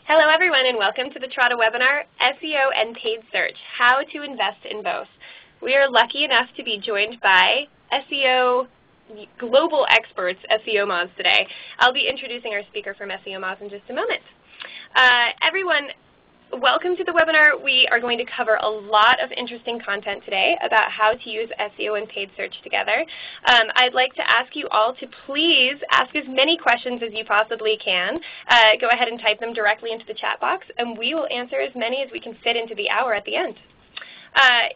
Hello everyone and welcome to the Trada webinar, SEO and Paid Search, How to Invest in Both. We are lucky enough to be joined by SEO global experts, SEOMoz today. I'll be introducing our speaker from SEOMoz in just a moment. Everyone, welcome to the webinar. We are going to cover a lot of interesting content today about how to use SEO and paid search together. I'd like to ask you all to please ask as many questions as you possibly can. Go ahead and type them directly into the chat box, and we will answer as many as we can fit into the hour at the end.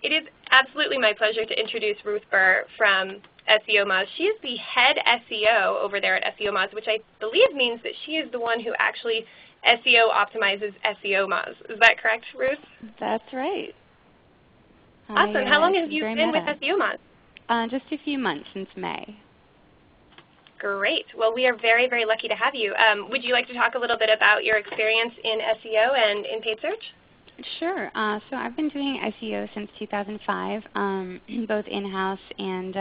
It is absolutely my pleasure to introduce Ruth Burr from SEOMoz. She is the head SEO over there at SEOMoz, which I believe means that she is the one who actually SEO optimizes SEOMoz. Is that correct, Ruth? That's right. Awesome. How long have you been with SEOMoz? Just a few months, since May. Great. Well, we are very, very lucky to have you. Would you like to talk a little bit about your experience in SEO and in paid search? Sure. So I've been doing SEO since 2005, both in-house and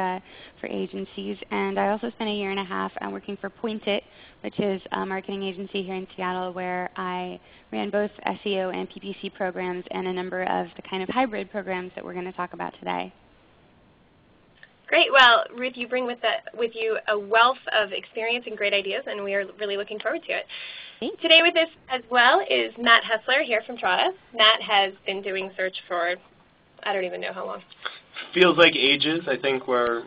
for agencies. And I also spent a year and a half working for Point It, which is a marketing agency here in Seattle, where I ran both SEO and PPC programs and a number of the kind of hybrid programs that we're going to talk about today. Great. Well, Ruth, you bring with you a wealth of experience and great ideas, and we are really looking forward to it. Thanks. Today with us as well is Matt Hessler here from Trada. Matt has been doing search for, I don't even know how long. Feels like ages. I think we're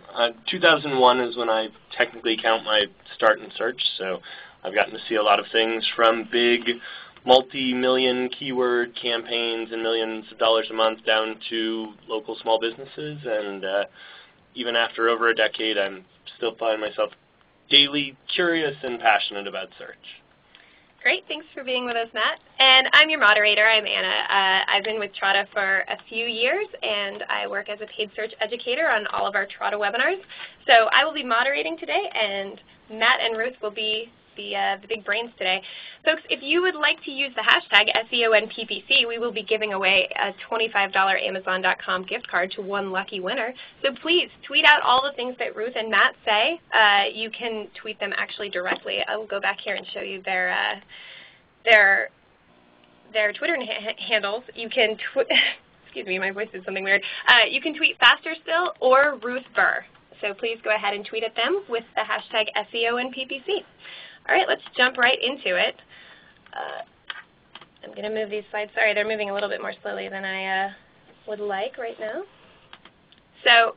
2001 is when I technically count my start in search, so I've gotten to see a lot of things from big multi-million keyword campaigns and millions of dollars a month down to local small businesses, and even after over a decade, I'm still finding myself daily curious and passionate about search. Great. Thanks for being with us, Matt. And I'm your moderator. I'm Anna. I've been with Trada for a few years, and I work as a paid search educator on all of our Trada webinars. So I will be moderating today, and Matt and Ruth will be the big brains today. Folks, if you would like to use the hashtag SEO and PPC, we will be giving away a $25 Amazon.com gift card to one lucky winner. So please tweet out all the things that Ruth and Matt say. You can tweet them actually directly. I will go back here and show you their Twitter handles. You can excuse me, my voice is something weird. You can tweet Faster Still or Ruth Burr. So please go ahead and tweet at them with the hashtag SEO and PPC. All right, let's jump right into it. I'm going to move these slides. Sorry, they're moving a little bit more slowly than I would like right now. So,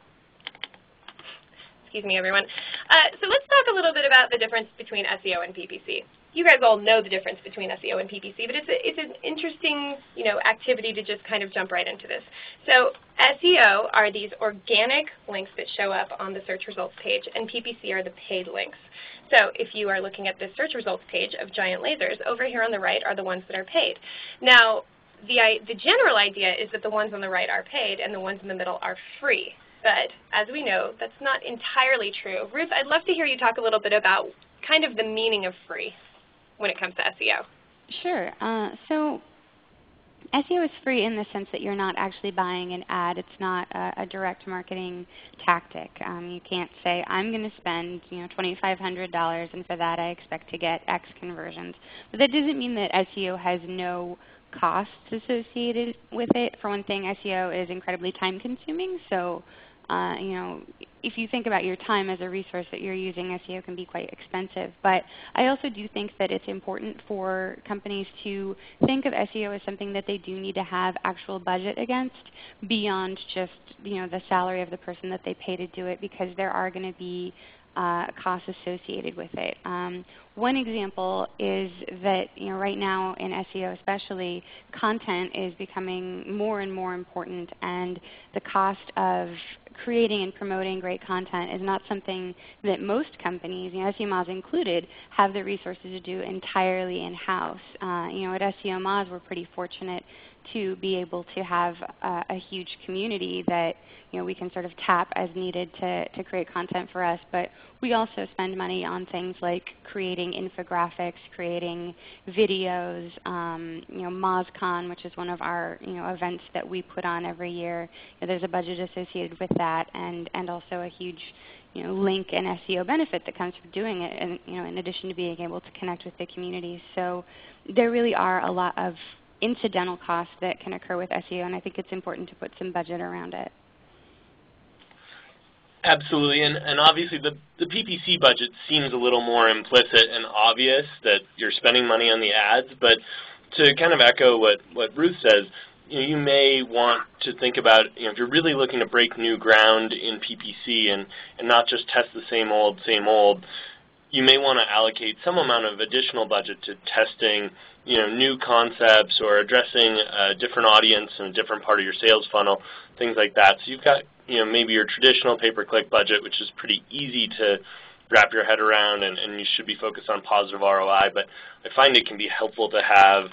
excuse me, everyone. So let's talk a little bit about the difference between SEO and PPC. You guys all know the difference between SEO and PPC, but it's an interesting, activity to just kind of jump right into this. So SEO are these organic links that show up on the search results page, and PPC are the paid links. So if you are looking at the search results page of giant lasers, over here on the right are the ones that are paid. Now, the general idea is that the ones on the right are paid and the ones in the middle are free. But as we know, that's not entirely true. Ruth, I'd love to hear you talk a little bit about kind of the meaning of free when it comes to SEO. Sure. So SEO is free in the sense that you're not actually buying an ad. It's not a direct marketing tactic. You can't say, I'm going to spend $2,500 and for that I expect to get X conversions. But that doesn't mean that SEO has no costs associated with it. For one thing, SEO is incredibly time consuming. So if you think about your time as a resource that you're using, SEO can be quite expensive. But I also do think that it's important for companies to think of SEO as something that they do need to have actual budget against beyond just the salary of the person that they pay to do it, because there are going to be costs associated with it. One example is that right now in SEO especially, content is becoming more and more important, and the cost of creating and promoting great content is not something that most companies, SEOMoz included, have the resources to do entirely in-house. At SEOMoz we're pretty fortunate to be able to have a huge community that we can sort of tap as needed to create content for us. But we also spend money on things like creating infographics, creating videos. MozCon, which is one of our events that we put on every year, there's a budget associated with that, and also a huge link and SEO benefit that comes from doing it, and in addition to being able to connect with the community. So there really are a lot of incidental costs that can occur with SEO, and I think it's important to put some budget around it. Absolutely, and obviously the PPC budget seems a little more implicit and obvious that you're spending money on the ads, but to kind of echo what Ruth says, you may want to think about, if you're really looking to break new ground in PPC and not just test the same old, you may want to allocate some amount of additional budget to testing new concepts or addressing a different audience in a different part of your sales funnel, things like that. So you've got maybe your traditional pay-per-click budget, which is pretty easy to wrap your head around, and you should be focused on positive ROI, but I find it can be helpful to have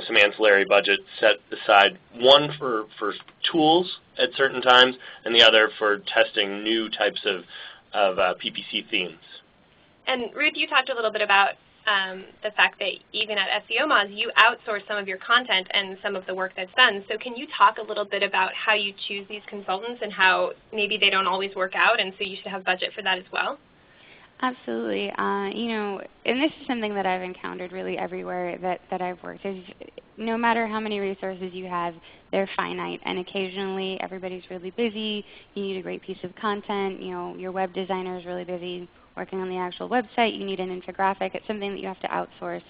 some ancillary budget set aside, one for tools at certain times and the other for testing new types of PPC themes. And Ruth, you talked a little bit about the fact that even at SEOMoz, you outsource some of your content and some of the work that's done. So can you talk a little bit about how you choose these consultants and how maybe they don't always work out, and so you should have budget for that as well? Absolutely. And this is something that I've encountered really everywhere that I've worked. Is no matter how many resources you have, they're finite, and occasionally everybody's really busy. You need a great piece of content. Your web designer is really busy working on the actual website. You need an infographic. It's something that you have to outsource.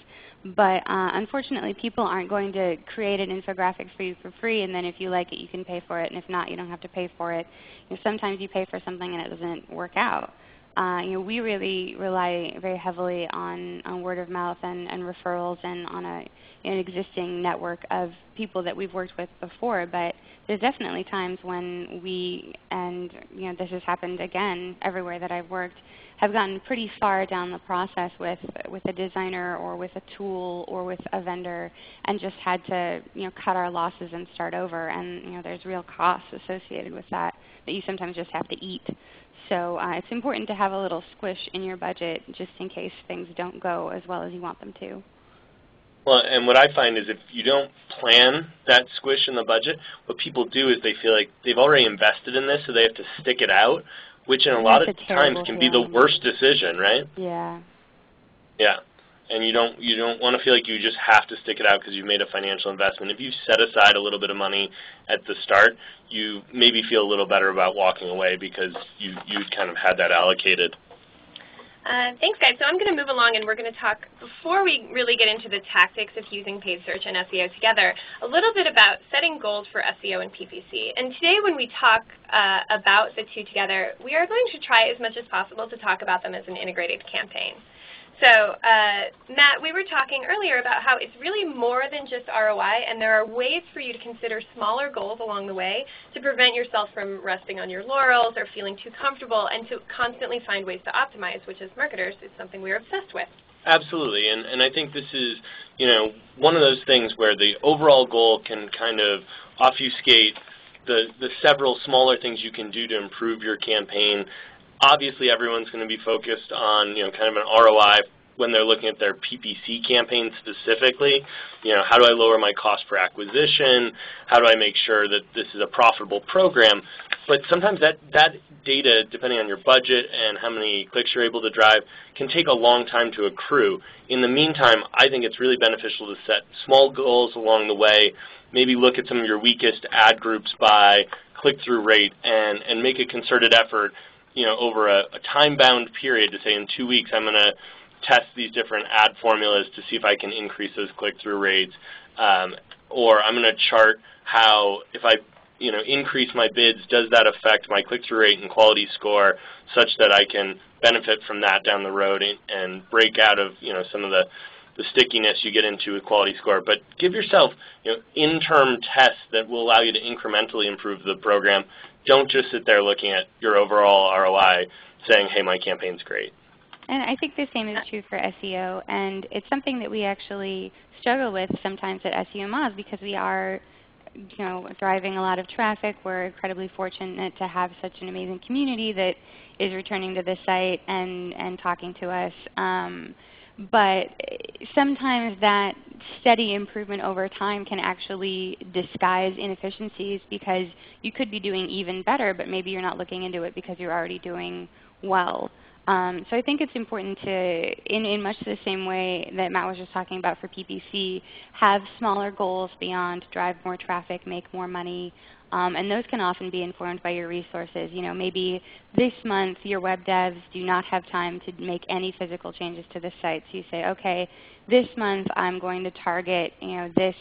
But unfortunately, people aren't going to create an infographic for you for free, and then if you like it, you can pay for it, and if not, you don't have to pay for it. Sometimes you pay for something and it doesn't work out. We really rely very heavily on word of mouth and referrals and on an existing network of people that we've worked with before. But there's definitely times when we, and this has happened again everywhere that I've worked, have gotten pretty far down the process with a designer or with a tool or with a vendor, and just had to cut our losses and start over. And there's real costs associated with that you sometimes just have to eat. So it's important to have a little squish in your budget just in case things don't go as well as you want them to. Well, and what I find is if you don't plan that squish in the budget, what people do is they feel like they've already invested in this, so they have to stick it out, which in a lot of times can be the worst decision, right? Yeah. Yeah. And you don't want to feel like you just have to stick it out because you've made a financial investment. If you set aside a little bit of money at the start, you maybe feel a little better about walking away because you kind of had that allocated. Thanks, guys. So I'm going to move along, and we're going to talk, before we really get into the tactics of using paid search and SEO together, a little bit about setting goals for SEO and PPC. And today when we talk about the two together, we are going to try as much as possible to talk about them as an integrated campaign. So, Matt, we were talking earlier about how it's really more than just ROI, and there are ways for you to consider smaller goals along the way to prevent yourself from resting on your laurels or feeling too comfortable, and to constantly find ways to optimize, which as marketers is something we're obsessed with. Absolutely, and I think this is, one of those things where the overall goal can kind of obfuscate the several smaller things you can do to improve your campaign. Obviously, everyone's going to be focused on, kind of an ROI when they're looking at their PPC campaign specifically. How do I lower my cost per acquisition? How do I make sure that this is a profitable program? But sometimes that data, depending on your budget and how many clicks you're able to drive, can take a long time to accrue. In the meantime, I think it's really beneficial to set small goals along the way, maybe look at some of your weakest ad groups by click-through rate, and make a concerted effort over a time-bound period to say in 2 weeks I'm going to test these different ad formulas to see if I can increase those click-through rates, or I'm going to chart how if I increase my bids, does that affect my click-through rate and quality score such that I can benefit from that down the road and break out of some of the stickiness you get into with quality score. But give yourself interim tests that will allow you to incrementally improve the program. Don't just sit there looking at your overall ROI saying, hey, my campaign's great. And I think the same is true for SEO, and it's something that we actually struggle with sometimes at SEOMoz because we are driving a lot of traffic. We're incredibly fortunate to have such an amazing community that is returning to the site and talking to us. But sometimes that steady improvement over time can actually disguise inefficiencies, because you could be doing even better, but maybe you're not looking into it because you're already doing well. So I think it's important to, in much the same way that Matt was just talking about for PPC, have smaller goals beyond drive more traffic, make more money. And those can often be informed by your resources. Maybe this month your web devs do not have time to make any physical changes to the site. So you say, okay, this month I'm going to target this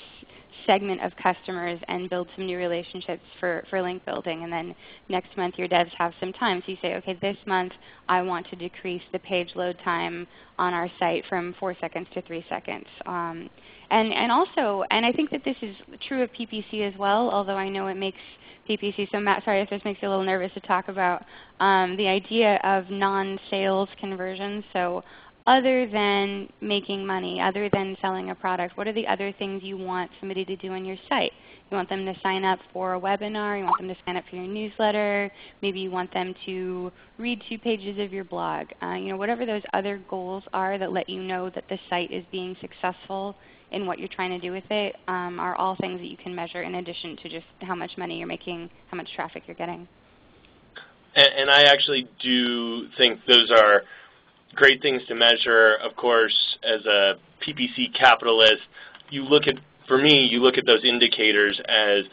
segment of customers and build some new relationships for link building. And then next month your devs have some time. So you say, okay, this month I want to decrease the page load time on our site from 4 seconds to 3 seconds. And I think that this is true of PPC as well, although I know it makes PPC, so Matt, sorry if this makes you a little nervous to talk about the idea of non-sales conversions. So other than making money, other than selling a product, what are the other things you want somebody to do on your site? You want them to sign up for a webinar, you want them to sign up for your newsletter, maybe you want them to read 2 pages of your blog. Whatever those other goals are that let you know that the site is being successful in what you're trying to do with it, are all things that you can measure in addition to just how much money you're making, how much traffic you're getting. And I actually do think those are great things to measure. Of course, as a PPC capitalist, for me, you look at those indicators as,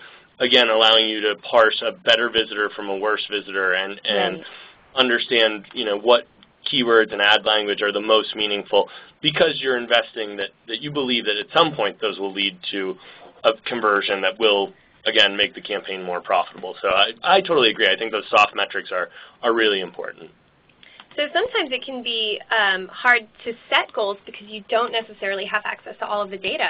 again, allowing you to parse a better visitor from a worse visitor and Right. understand, what keywords and ad language are the most meaningful, because you're investing that you believe that at some point those will lead to a conversion that will, again, make the campaign more profitable. So I totally agree. I think those soft metrics are really important. So sometimes it can be hard to set goals because you don't necessarily have access to all of the data.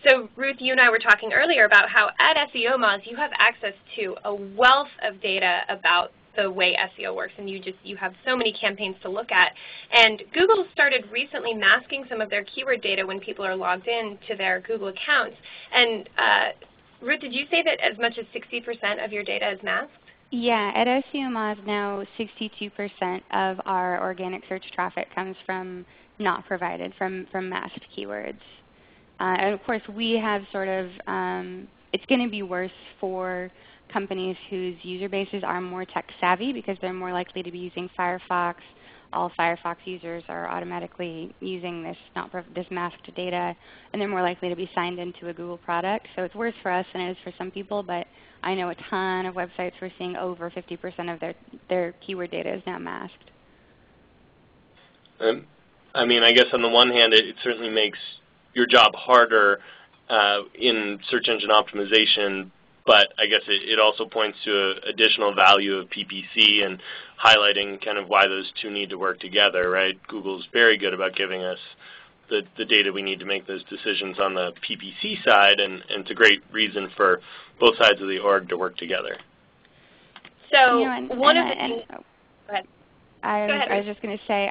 So Ruth, you and I were talking earlier about how at SEOMoz you have access to a wealth of data about the way SEO works, and you have so many campaigns to look at. And Google started recently masking some of their keyword data when people are logged in to their Google accounts. And Ruth, did you say that as much as 60% of your data is masked? Yeah, at SEOMoz now 62% of our organic search traffic comes from not provided, from masked keywords. And of course we have sort of, it's going to be worse for companies whose user bases are more tech savvy because they're more likely to be using Firefox. All Firefox users are automatically using this masked data, and they're more likely to be signed into a Google product. So it's worse for us than it is for some people, but I know a ton of websites we're seeing over 50% of their keyword data is now masked. I mean, I guess on the one hand, it certainly makes your job harder in search engine optimization, but I guess it also points to additional value of PPC and highlighting kind of why those two need to work together, right? Google's very good about giving us the data we need to make those decisions on the PPC side, and it's a great reason for both sides of the org to work together. So one of the things, go ahead. I was just going to say,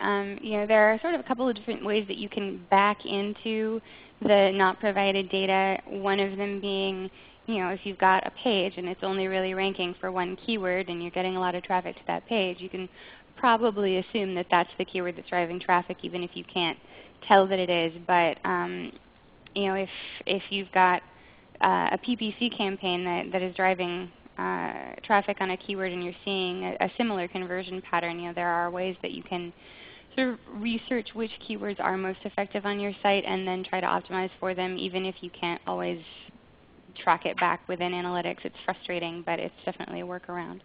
there are sort of a couple of different ways that you can back into the not provided data. One of them being, if you've got a page and it's only really ranking for one keyword and you're getting a lot of traffic to that page, you can probably assume that that's the keyword that's driving traffic, even if you can't tell that it is. But if you've got a PPC campaign that is driving traffic on a keyword and you're seeing a similar conversion pattern, there are ways that you can sort of research which keywords are most effective on your site and then try to optimize for them, even if you can't always track it back within analytics. It's frustrating, but it's definitely a workaround.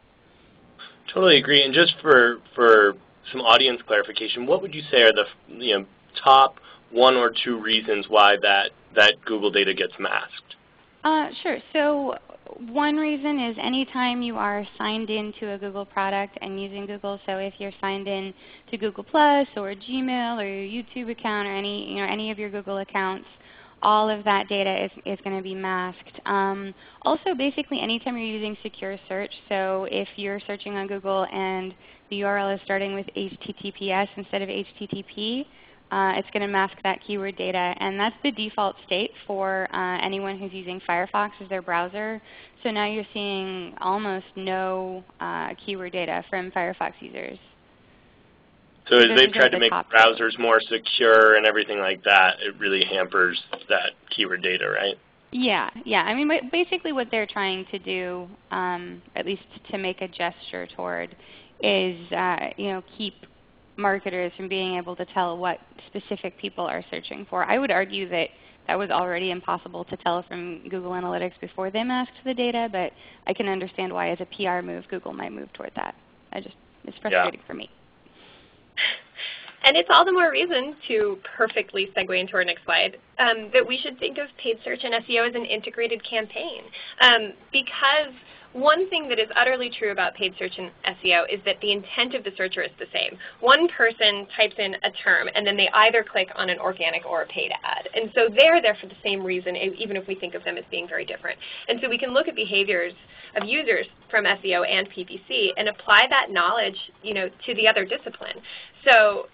Totally agree. And just for some audience clarification, what would you say are the top 1 or 2 reasons why that Google data gets masked? Sure. So one reason is anytime you are signed into a Google product and using Google. So if you're signed in to Google Plus or Gmail or your YouTube account or any of your Google accounts, all of that data is going to be masked. Also, basically, anytime you're using secure search, so if you're searching on Google and the URL is starting with HTTPS instead of HTTP, it's going to mask that keyword data, and that's the default state for anyone who's using Firefox as their browser. So now you're seeing almost no keyword data from Firefox users. So as they've tried to make browsers more secure and everything like that, it really hampers that keyword data, right? Yeah, yeah. I mean, basically what they're trying to do, at least to make a gesture toward, is keep marketers from being able to tell what specific people are searching for. I would argue that that was already impossible to tell from Google Analytics before they masked the data, but I can understand why as a PR move Google might move toward that. It's frustrating for me. And it's all the more reason to perfectly segue into our next slide that we should think of paid search and SEO as an integrated campaign. Because one thing that is utterly true about paid search and SEO is that the intent of the searcher is the same. One person types in a term, and then they either click on an organic or a paid ad. And so they're there for the same reason, even if we think of them as being very different. And so we can look at behaviors of users from SEO and PPC and apply that knowledge, to the other discipline. So,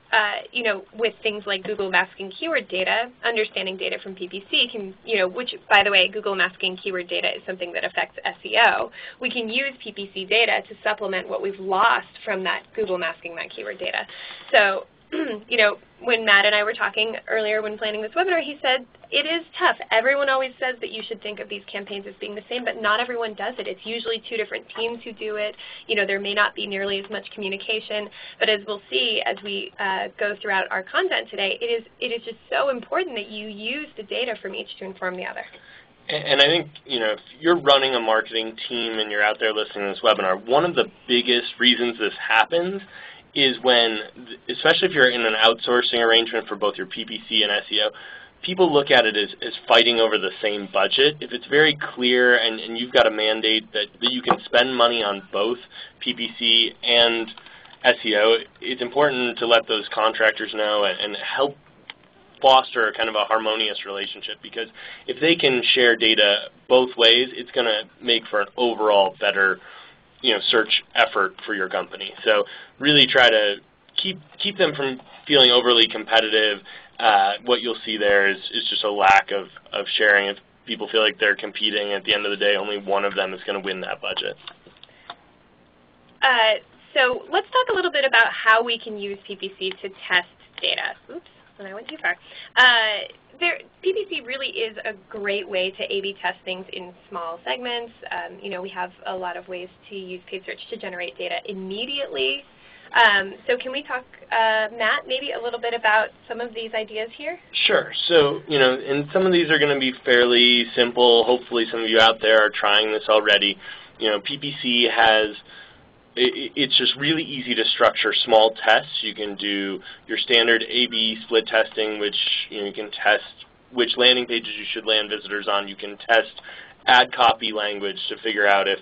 with things like Google masking keyword data, understanding data from PPC can, which, by the way, Google masking keyword data is something that affects SEO. We can use PPC data to supplement what we've lost from that Google masking that keyword data. So, when Matt and I were talking earlier when planning this webinar, he said, it is tough. Everyone always says that you should think of these campaigns as being the same, but not everyone does it. It's usually two different teams who do it. There may not be nearly as much communication, but as we'll see as we go throughout our content today, it is just so important that you use the data from each to inform the other. And I think, if you're running a marketing team and you're out there listening to this webinar, one of the biggest reasons this happens is when, especially if you're in an outsourcing arrangement for both your PPC and SEO, people look at it as fighting over the same budget. If it's very clear and you've got a mandate that you can spend money on both PPC and SEO, it's important to let those contractors know and help foster kind of a harmonious relationship, because if they can share data both ways, it's going to make for an overall better search effort for your company. So really try to keep them from feeling overly competitive. What you'll see there is just a lack of sharing. If people feel like they're competing, at the end of the day, only one of them is going to win that budget. So let's talk a little bit about how we can use PPC to test data. Oops, and I went too far. PPC really is a great way to A/B test things in small segments. We have a lot of ways to use paid search to generate data immediately. So can we talk, Matt, maybe a little bit about some of these ideas here? Sure. So, and some of these are going to be fairly simple. Hopefully some of you out there are trying this already. PPC has, it's just really easy to structure small tests. You can do your standard A/B split testing, which you can test which landing pages you should land visitors on. You can test ad copy language to figure out if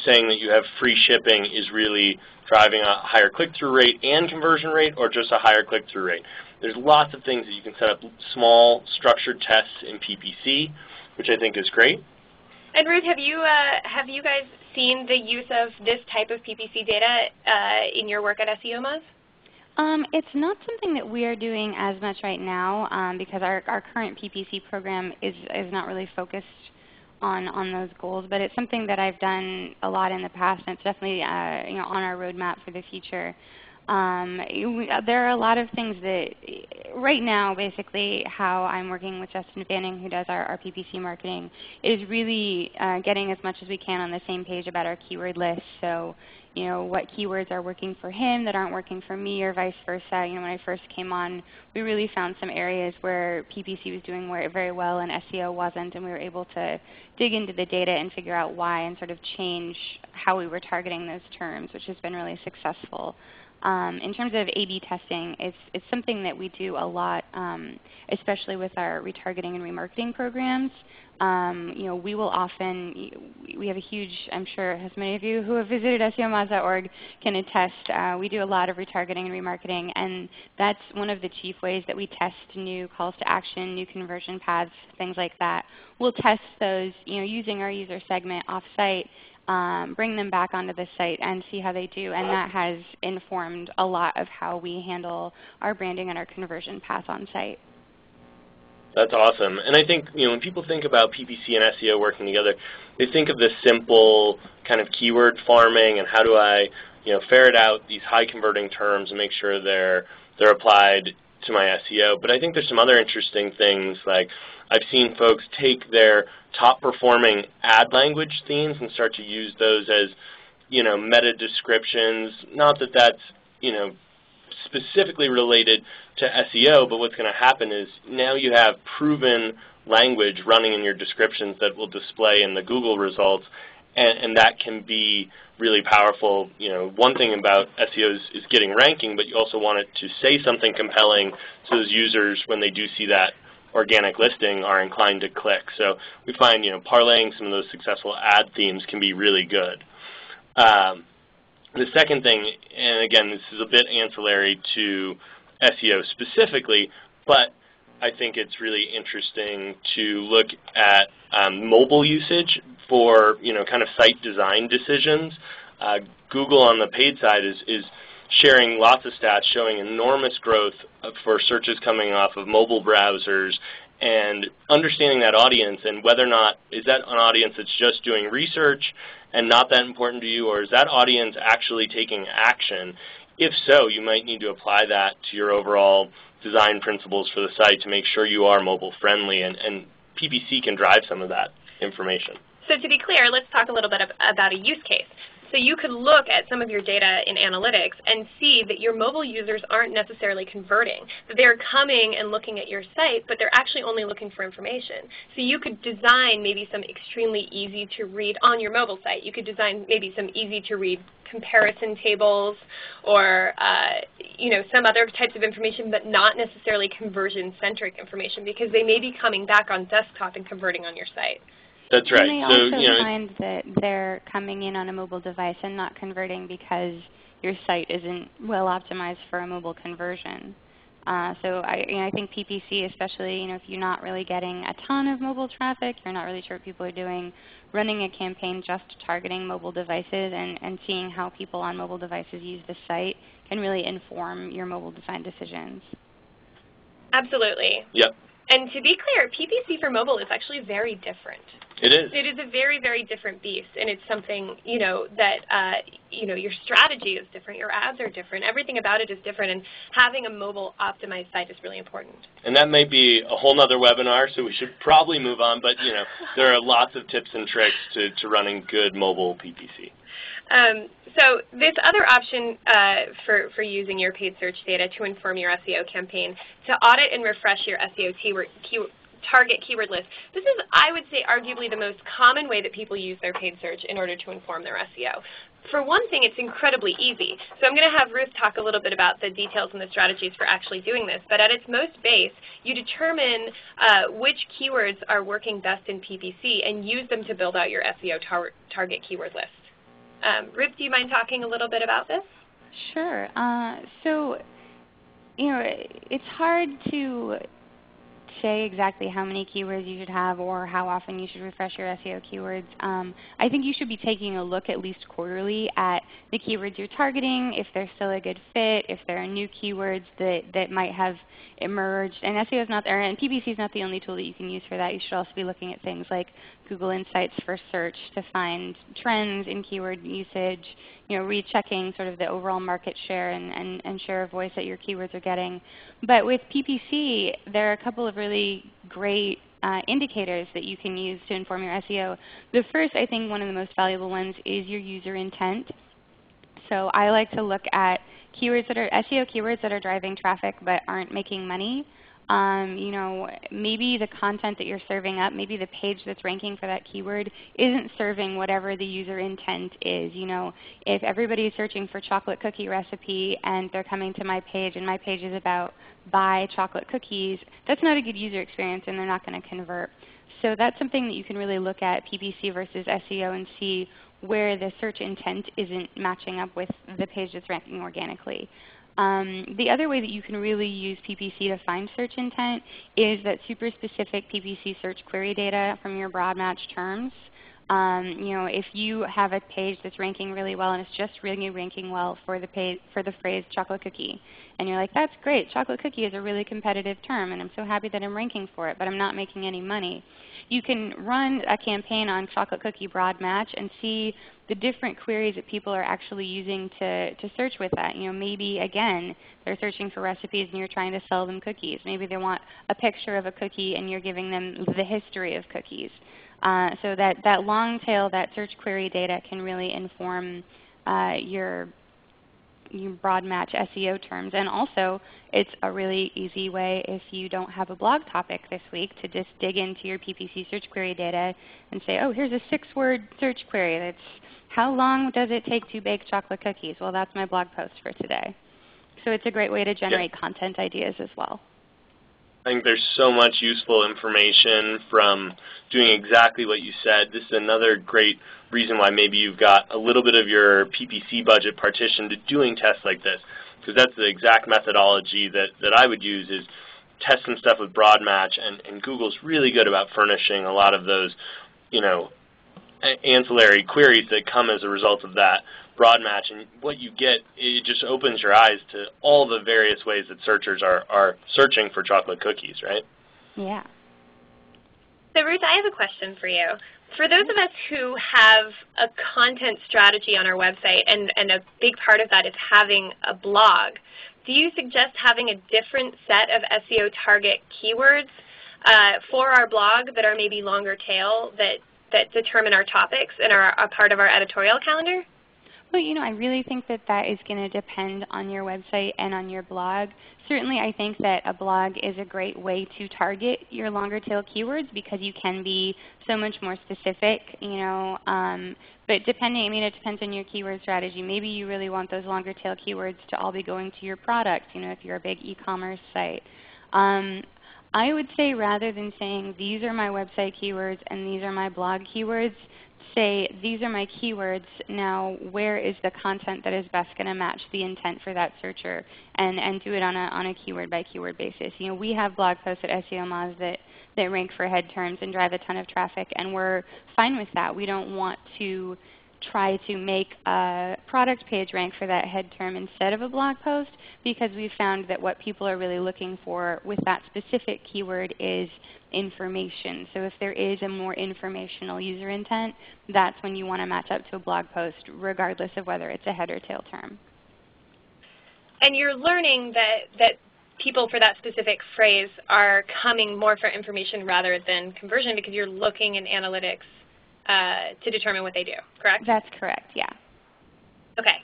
saying that you have free shipping is really driving a higher click-through rate and conversion rate, or just a higher click-through rate. There's lots of things that you can set up small structured tests in PPC, which I think is great. And Ruth, have you guys seen the use of this type of PPC data in your work at SEOMoz? It's not something that we are doing as much right now because our current PPC program is not really focused on those goals, but it's something that I've done a lot in the past, and it's definitely on our roadmap for the future. There are a lot of things that right now, basically, how I'm working with Justin Fanning, who does our PPC marketing, is really getting as much as we can on the same page about our keyword list. So, what keywords are working for him that aren't working for me, or vice versa. When I first came on, we really found some areas where PPC was doing very well and SEO wasn't, and we were able to dig into the data and figure out why and sort of change how we were targeting those terms, which has been really successful. In terms of A/B testing, it's something that we do a lot, especially with our retargeting and remarketing programs. We will often, we have a huge, I'm sure as many of you who have visited SEOMoz.org can attest, we do a lot of retargeting and remarketing, and that's one of the chief ways that we test new calls to action, new conversion paths, things like that. We'll test those using our user segment off-site, bring them back onto the site and see how they do, and that has informed a lot of how we handle our branding and our conversion path on site. That's awesome. And I think when people think about PPC and SEO working together, they think of this simple kind of keyword farming and how do I ferret out these high converting terms and make sure they're applied to my SEO. But I think there's some other interesting things, like I've seen folks take their top performing ad language themes and start to use those as meta descriptions. Not that that's specifically related to SEO, but what's going to happen is now you have proven language running in your descriptions that will display in the Google results, and that can be really powerful. One thing about SEO is getting ranking, but you also want it to say something compelling so those users, when they do see that organic listing, are inclined to click. So we find parlaying some of those successful ad themes can be really good. The second thing, and again, this is a bit ancillary to SEO specifically, but I think it's really interesting to look at mobile usage for kind of site design decisions. Google on the paid side is sharing lots of stats showing enormous growth for searches coming off of mobile browsers, and understanding that audience and whether or not is that an audience that's just doing research and not that important to you, or is that audience actually taking action? If so, you might need to apply that to your overall design principles for the site to make sure you are mobile friendly, and PPC can drive some of that information. So to be clear, let's talk a little bit about a use case. So you could look at some of your data in analytics and see that your mobile users aren't necessarily converting, that they're coming and looking at your site, but they're actually only looking for information. So you could design maybe some extremely easy to read on your mobile site. You could design maybe some easy to read comparison tables or some other types of information, but not necessarily conversion-centric information, because they may be coming back on desktop and converting on your site. That's right. And they also find that they're coming in on a mobile device and not converting because your site isn't well optimized for a mobile conversion. So I think PPC, especially if you're not really getting a ton of mobile traffic, you're not really sure what people are doing, running a campaign just targeting mobile devices and seeing how people on mobile devices use the site can really inform your mobile design decisions. Your Yep. And to be clear, PPC for mobile is actually very different. It is. It is a very, very different beast, and it's something that your strategy is different, your ads are different, everything about it is different, and having a mobile optimized site is really important. And that may be a whole nother webinar, so we should probably move on. But there are lots of tips and tricks to running good mobile PPC. So this other option for using your paid search data to inform your SEO campaign, to audit and refresh your SEO target keyword list. This is, I would say, arguably the most common way that people use their paid search in order to inform their SEO. For one thing, it's incredibly easy. So I'm going to have Ruth talk a little bit about the details and the strategies for actually doing this. But at its most base, you determine which keywords are working best in PPC and use them to build out your SEO target keyword list. Ruth, do you mind talking a little bit about this? Sure. So, it's hard to say exactly how many keywords you should have or how often you should refresh your SEO keywords. I think you should be taking a look at least quarterly at the keywords you're targeting, if they're still a good fit, if there are new keywords that might have emerged. And SEO is not there, and PPC is not the only tool that you can use for that. You should also be looking at things like Google Insights for search to find trends in keyword usage, rechecking sort of the overall market share and share of voice that your keywords are getting. But with PPC, there are a couple of really great indicators that you can use to inform your SEO. The first, I think, one of the most valuable ones is your user intent. So I like to look at keywords that are SEO keywords that are driving traffic but aren't making money. Maybe the content that you're serving up, maybe the page that's ranking for that keyword isn't serving whatever the user intent is. If everybody's searching for chocolate cookie recipe and they're coming to my page and my page is about buy chocolate cookies, that's not a good user experience and they're not going to convert. So that's something that you can really look at PPC versus SEO and see where the search intent isn't matching up with the page that's ranking organically. The other way that you can really use PPC to find search intent is that super specific PPC search query data from your broad match terms. If you have a page that's ranking really well and it's just really ranking well for the phrase chocolate cookie, and you're like, that's great, chocolate cookie is a really competitive term and I'm so happy that I'm ranking for it, but I'm not making any money. You can run a campaign on chocolate cookie broad match and see the different queries that people are actually using to search with that. Maybe again, they're searching for recipes and you're trying to sell them cookies. Maybe they want a picture of a cookie and you're giving them the history of cookies. So that long tail, that search query data can really inform your broad match SEO terms. And also, it's a really easy way if you don't have a blog topic this week to just dig into your PPC search query data and say, oh, here's a 6-word search query. That's how long does it take to bake chocolate cookies? Well, that's my blog post for today. So it's a great way to generate content ideas as well. I think there's so much useful information from doing exactly what you said. This is another great reason why maybe you've got a little bit of your PPC budget partitioned to doing tests like this, because that's the exact methodology that I would use, is test some stuff with broad match, and Google's really good about furnishing a lot of those, ancillary queries that come as a result of that broad match. And what you get, it just opens your eyes to all the various ways that searchers are searching for chocolate cookies, right? Yeah. So Ruth, I have a question for you. For those of us who have a content strategy on our website, and a big part of that is having a blog, do you suggest having a different set of SEO target keywords for our blog that are maybe longer tail, that determine our topics and are a part of our editorial calendar? Well, I really think that is going to depend on your website and on your blog. Certainly, I think that a blog is a great way to target your longer tail keywords because you can be so much more specific, but depending, it depends on your keyword strategy. Maybe you really want those longer tail keywords to all be going to your product, if you're a big e-commerce site. I would say rather than saying these are my website keywords and these are my blog keywords, say these are my keywords, now where is the content that is best going to match the intent for that searcher, and do it on a keyword by keyword basis. We have blog posts at SEOMoz that rank for head terms and drive a ton of traffic, and we're fine with that. We don't want to try to make a product page rank for that head term instead of a blog post, because we've found that what people are really looking for with that specific keyword is information. So if there is a more informational user intent, that's when you want to match up to a blog post regardless of whether it's a head or tail term. And you're learning that people for that specific phrase are coming more for information rather than conversion because you're looking in analytics to determine what they do, correct? That's correct, yeah. Okay.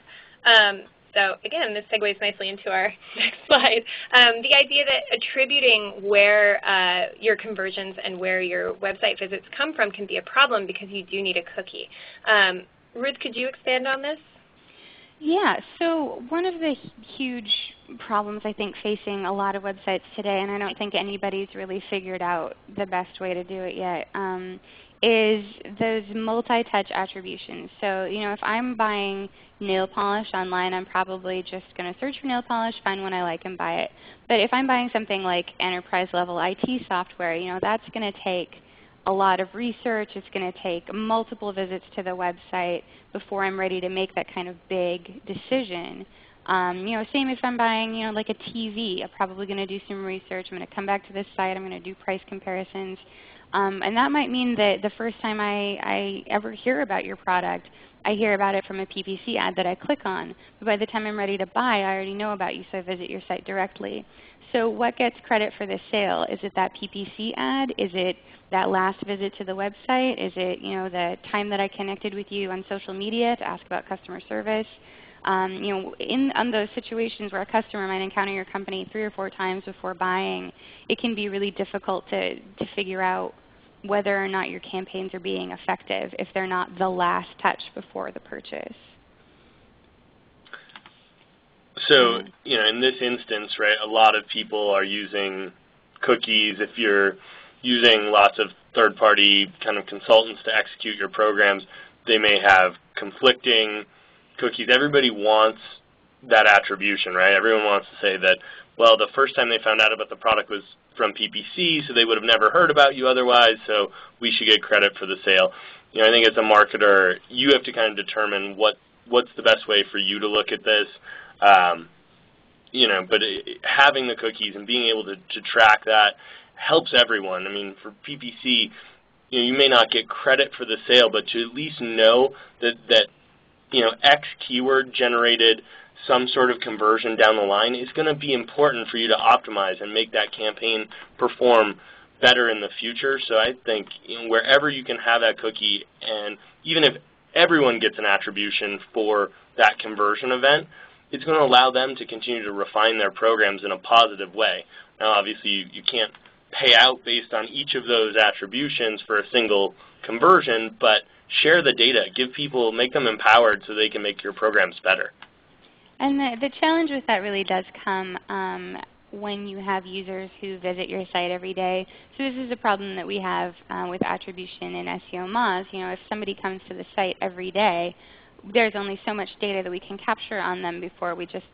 So again, this segues nicely into our next slide. The idea that attributing where your conversions and where your website visits come from can be a problem because you do need a cookie. Ruth, could you expand on this? Yeah, so one of the huge problems I think facing a lot of websites today, and I don't think anybody's really figured out the best way to do it yet, is those multi-touch attributions. So, if I'm buying nail polish online, I'm probably just going to search for nail polish, find one I like, and buy it. But if I'm buying something like enterprise-level IT software, that's going to take a lot of research. It's going to take multiple visits to the website before I'm ready to make that kind of big decision. Same if I'm buying, like a TV. I'm probably going to do some research. I'm going to come back to this site. I'm going to do price comparisons. And that might mean that the first time I ever hear about your product, I hear about it from a PPC ad that I click on. But by the time I'm ready to buy, I already know about you, so I visit your site directly. So what gets credit for the sale? Is it that PPC ad? Is it that last visit to the website? Is it the time that I connected with you on social media to ask about customer service? On those situations where a customer might encounter your company 3 or 4 times before buying, it can be really difficult to figure out whether or not your campaigns are being effective if they're not the last touch before the purchase. So, in this instance, right, a lot of people are using cookies. If you're using lots of third-party kind of consultants to execute your programs, they may have conflicting cookies. Everybody wants that attribution, right? Everyone wants to say that, well, the first time they found out about the product was from PPC, so they would have never heard about you otherwise, so we should get credit for the sale. I think as a marketer, you have to kind of determine what's the best way for you to look at this. But having the cookies and being able to track that helps everyone. I mean, for PPC, you may not get credit for the sale, but to at least know that X keyword generated some sort of conversion down the line is going to be important for you to optimize and make that campaign perform better in the future. So I think wherever you can have that cookie, and even if everyone gets an attribution for that conversion event, it's going to allow them to continue to refine their programs in a positive way. Now, obviously, you can't pay out based on each of those attributions for a single conversion, but share the data. Make them empowered so they can make your programs better. And the challenge with that really does come when you have users who visit your site every day. So this is a problem that we have with attribution in SEOMoz. If somebody comes to the site every day, there's only so much data that we can capture on them before we just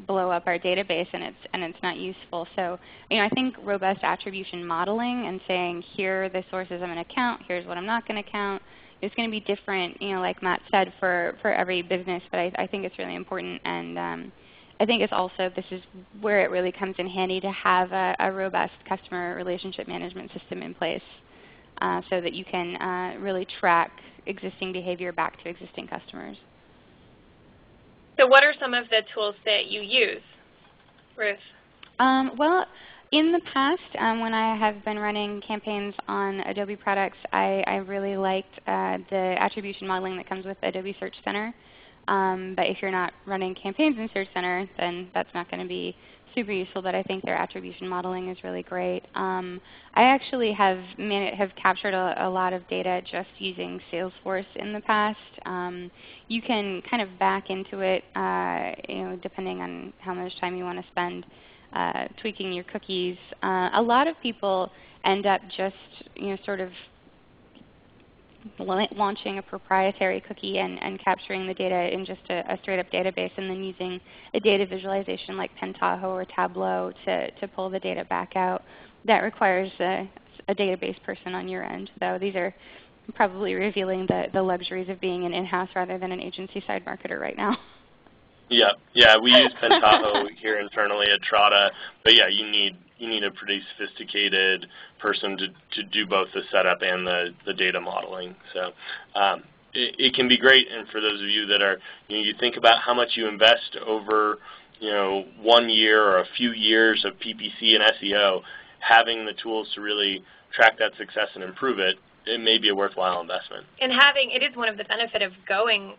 blow up our database, and it's not useful. So I think robust attribution modeling and saying, here are the sources I'm going to count, here's what I'm not going to count, it's going to be different, like Matt said, for every business, but I think it's really important. And I think it's also, this is where it really comes in handy to have a robust customer relationship management system in place so that you can really track existing behavior back to existing customers. So what are some of the tools that you use, Ruth? Well, in the past, when I have been running campaigns on Adobe products, I really liked the attribution modeling that comes with Adobe Search Center. But if you're not running campaigns in Search Center, then that's not going to be super useful, but I think their attribution modeling is really great. I actually have captured a lot of data just using Salesforce in the past. You can kind of back into it, depending on how much time you want to spend tweaking your cookies. A lot of people end up just sort of launching a proprietary cookie and capturing the data in just a straight-up database, and then using a data visualization like Pentaho or Tableau to pull the data back out. That requires a database person on your end. So these are probably revealing the luxuries of being an in-house rather than an agency-side marketer right now. Yeah, we use Pentaho here internally at Trada, but yeah, you need a pretty sophisticated person to do both the setup and the data modeling. So it can be great, and for those of you that are, you think about how much you invest over 1 year or a few years of PPC and SEO, having the tools to really track that success and improve it, it may be a worthwhile investment. And it is one of the benefits of going,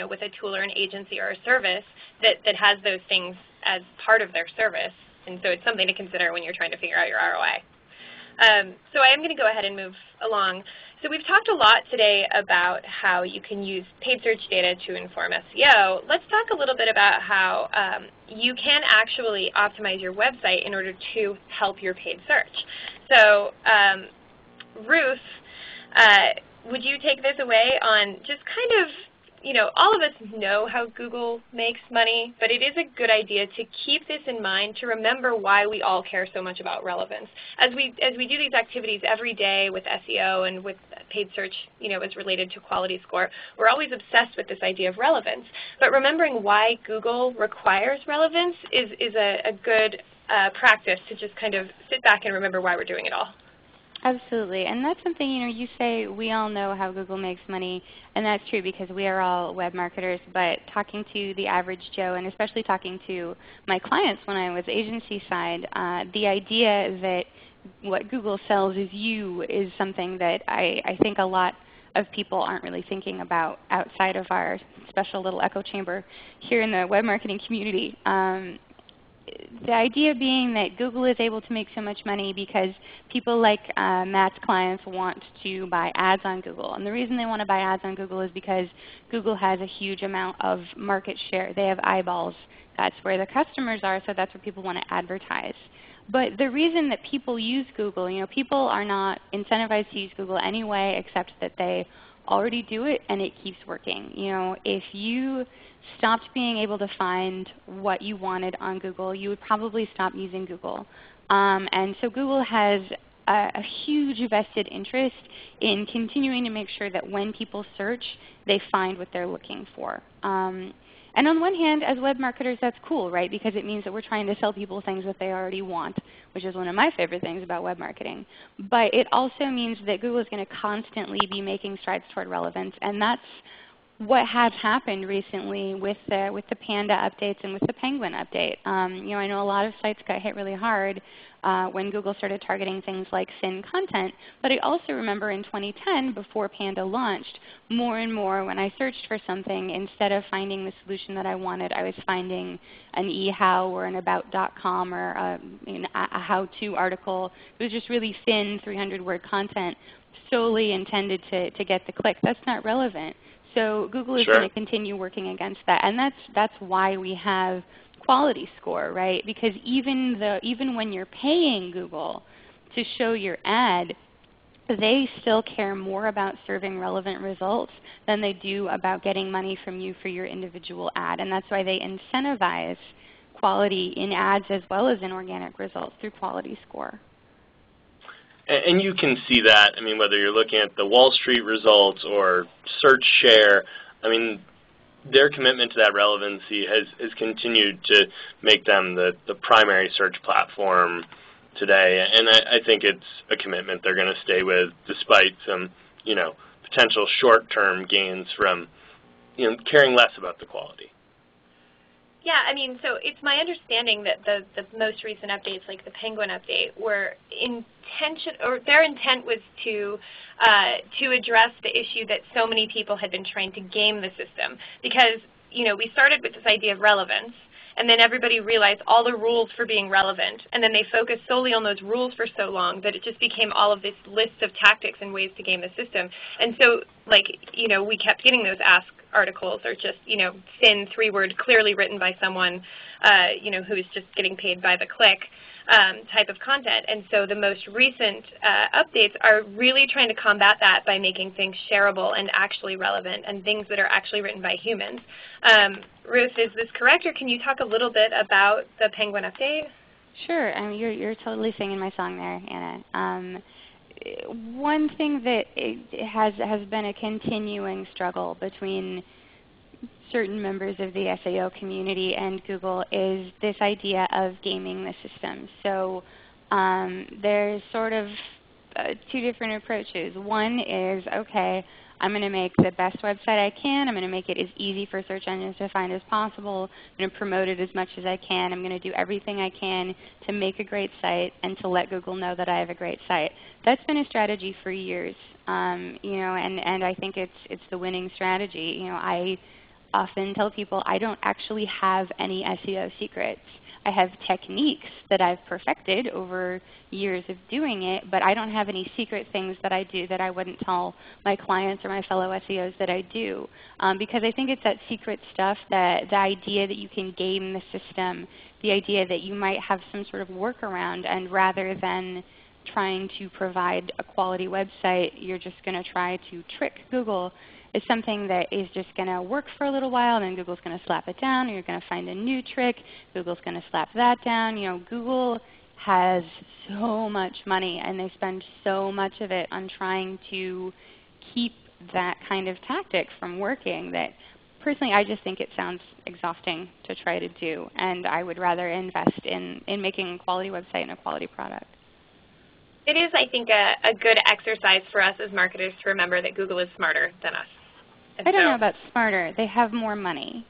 with a tool or an agency or a service that has those things as part of their service. And so it's something to consider when you're trying to figure out your ROI. So I am going to go ahead and move along. So we've talked a lot today about how you can use paid search data to inform SEO. Let's talk a little bit about how you can actually optimize your website in order to help your paid search. So Ruth, would you take this away on just kind of, all of us know how Google makes money, but it is a good idea to keep this in mind, to remember why we all care so much about relevance. As we do these activities every day with SEO and with paid search, as related to quality score, we're always obsessed with this idea of relevance. But remembering why Google requires relevance is a good practice to just kind of sit back and remember why we're doing it all. Absolutely, and that's something, you say we all know how Google makes money, and that's true because we are all web marketers, but talking to the average Joe, and especially talking to my clients when I was agency side, the idea that what Google sells is something that I think a lot of people aren't really thinking about outside of our special little echo chamber here in the web marketing community. The idea being that Google is able to make so much money because people like Matt's clients want to buy ads on Google. And the reason they want to buy ads on Google is because Google has a huge amount of market share. They have eyeballs. That's where the customers are, so that's where people want to advertise. But the reason that people use Google, people are not incentivized to use Google anyway, except that they already do it and it keeps working. If you stopped being able to find what you wanted on Google, you would probably stop using Google. And so Google has a huge vested interest in continuing to make sure that when people search, they find what they're looking for. And on one hand, as web marketers, that's cool, right? Because it means that we're trying to sell people things that they already want, which is one of my favorite things about web marketing. But it also means that Google is going to constantly be making strides toward relevance, and that's what has happened recently with the Panda updates and with the Penguin update. I know a lot of sites got hit really hard when Google started targeting things like thin content, but I also remember in 2010, before Panda launched, more and more when I searched for something, instead of finding the solution that I wanted, I was finding an eHow or an about.com or a how-to article. It was just really thin 300-word content solely intended to get the click. That's not relevant. So Google is going to continue working against that, and that's why we have quality score, right? Because even when you're paying Google to show your ad, they still care more about serving relevant results than they do about getting money from you for your individual ad, and that's why they incentivize quality in ads as well as in organic results through quality score. And you can see that, whether you're looking at the Wall Street results or search share, their commitment to that relevancy has continued to make them the primary search platform today. And I think it's a commitment they're going to stay with despite some, potential short-term gains from, caring less about the quality. Yeah, so it's my understanding that the most recent updates, like the Penguin update, were their intent was to address the issue that so many people had been trying to game the system. Because, we started with this idea of relevance, and then everybody realized all the rules for being relevant, and then they focused solely on those rules for so long that it just became all of this list of tactics and ways to game the system. And so, we kept getting those ask articles or just, thin 3-word, clearly written by someone, who is just getting paid by the click type of content. And so the most recent updates are really trying to combat that by making things shareable and actually relevant and things that are actually written by humans. Ruth, is this correct, or can you talk a little bit about the Penguin update? Sure. You're totally singing my song there, Anna. One thing that has been a continuing struggle between certain members of the SEO community and Google is this idea of gaming the system. So there's sort of two different approaches. One is, okay, I'm going to make the best website I can. I'm going to make it as easy for search engines to find as possible. I'm going to promote it as much as I can. I'm going to do everything I can to make a great site and to let Google know that I have a great site. That's been a strategy for years, and I think it's the winning strategy. I often tell people I don't actually have any SEO secrets. I have techniques that I've perfected over years of doing it, but I don't have any secret things that I do that I wouldn't tell my clients or my fellow SEOs that I do. Because I think it's that secret stuff, that the idea that you can game the system, the idea that you might have some sort of workaround, and rather than trying to provide a quality website, you're just going to try to trick Google, is something that is just going to work for a little while, and then Google's going to slap it down, and you're going to find a new trick. Google's going to slap that down. Google has so much money, and they spend so much of it on trying to keep that kind of tactic from working that personally I just think it sounds exhausting to try to do, and I would rather invest in making a quality website and a quality product. It is, I think, a good exercise for us as marketers to remember that Google is smarter than us. And I don't know about smarter. They have more money.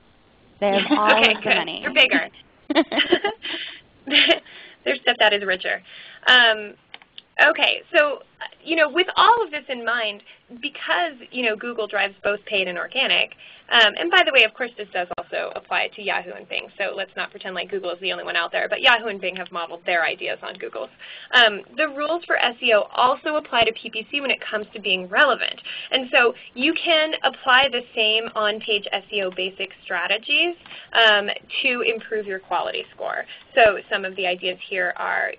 They have all of the money. They're bigger. Their stepdad is richer. Okay, so with all of this in mind, because Google drives both paid and organic, and by the way, of course, this does also apply to Yahoo and Bing, so let's not pretend like Google is the only one out there, but Yahoo and Bing have modeled their ideas on Google's. The rules for SEO also apply to PPC when it comes to being relevant, and so you can apply the same on-page SEO basic strategies to improve your quality score. So some of the ideas here are,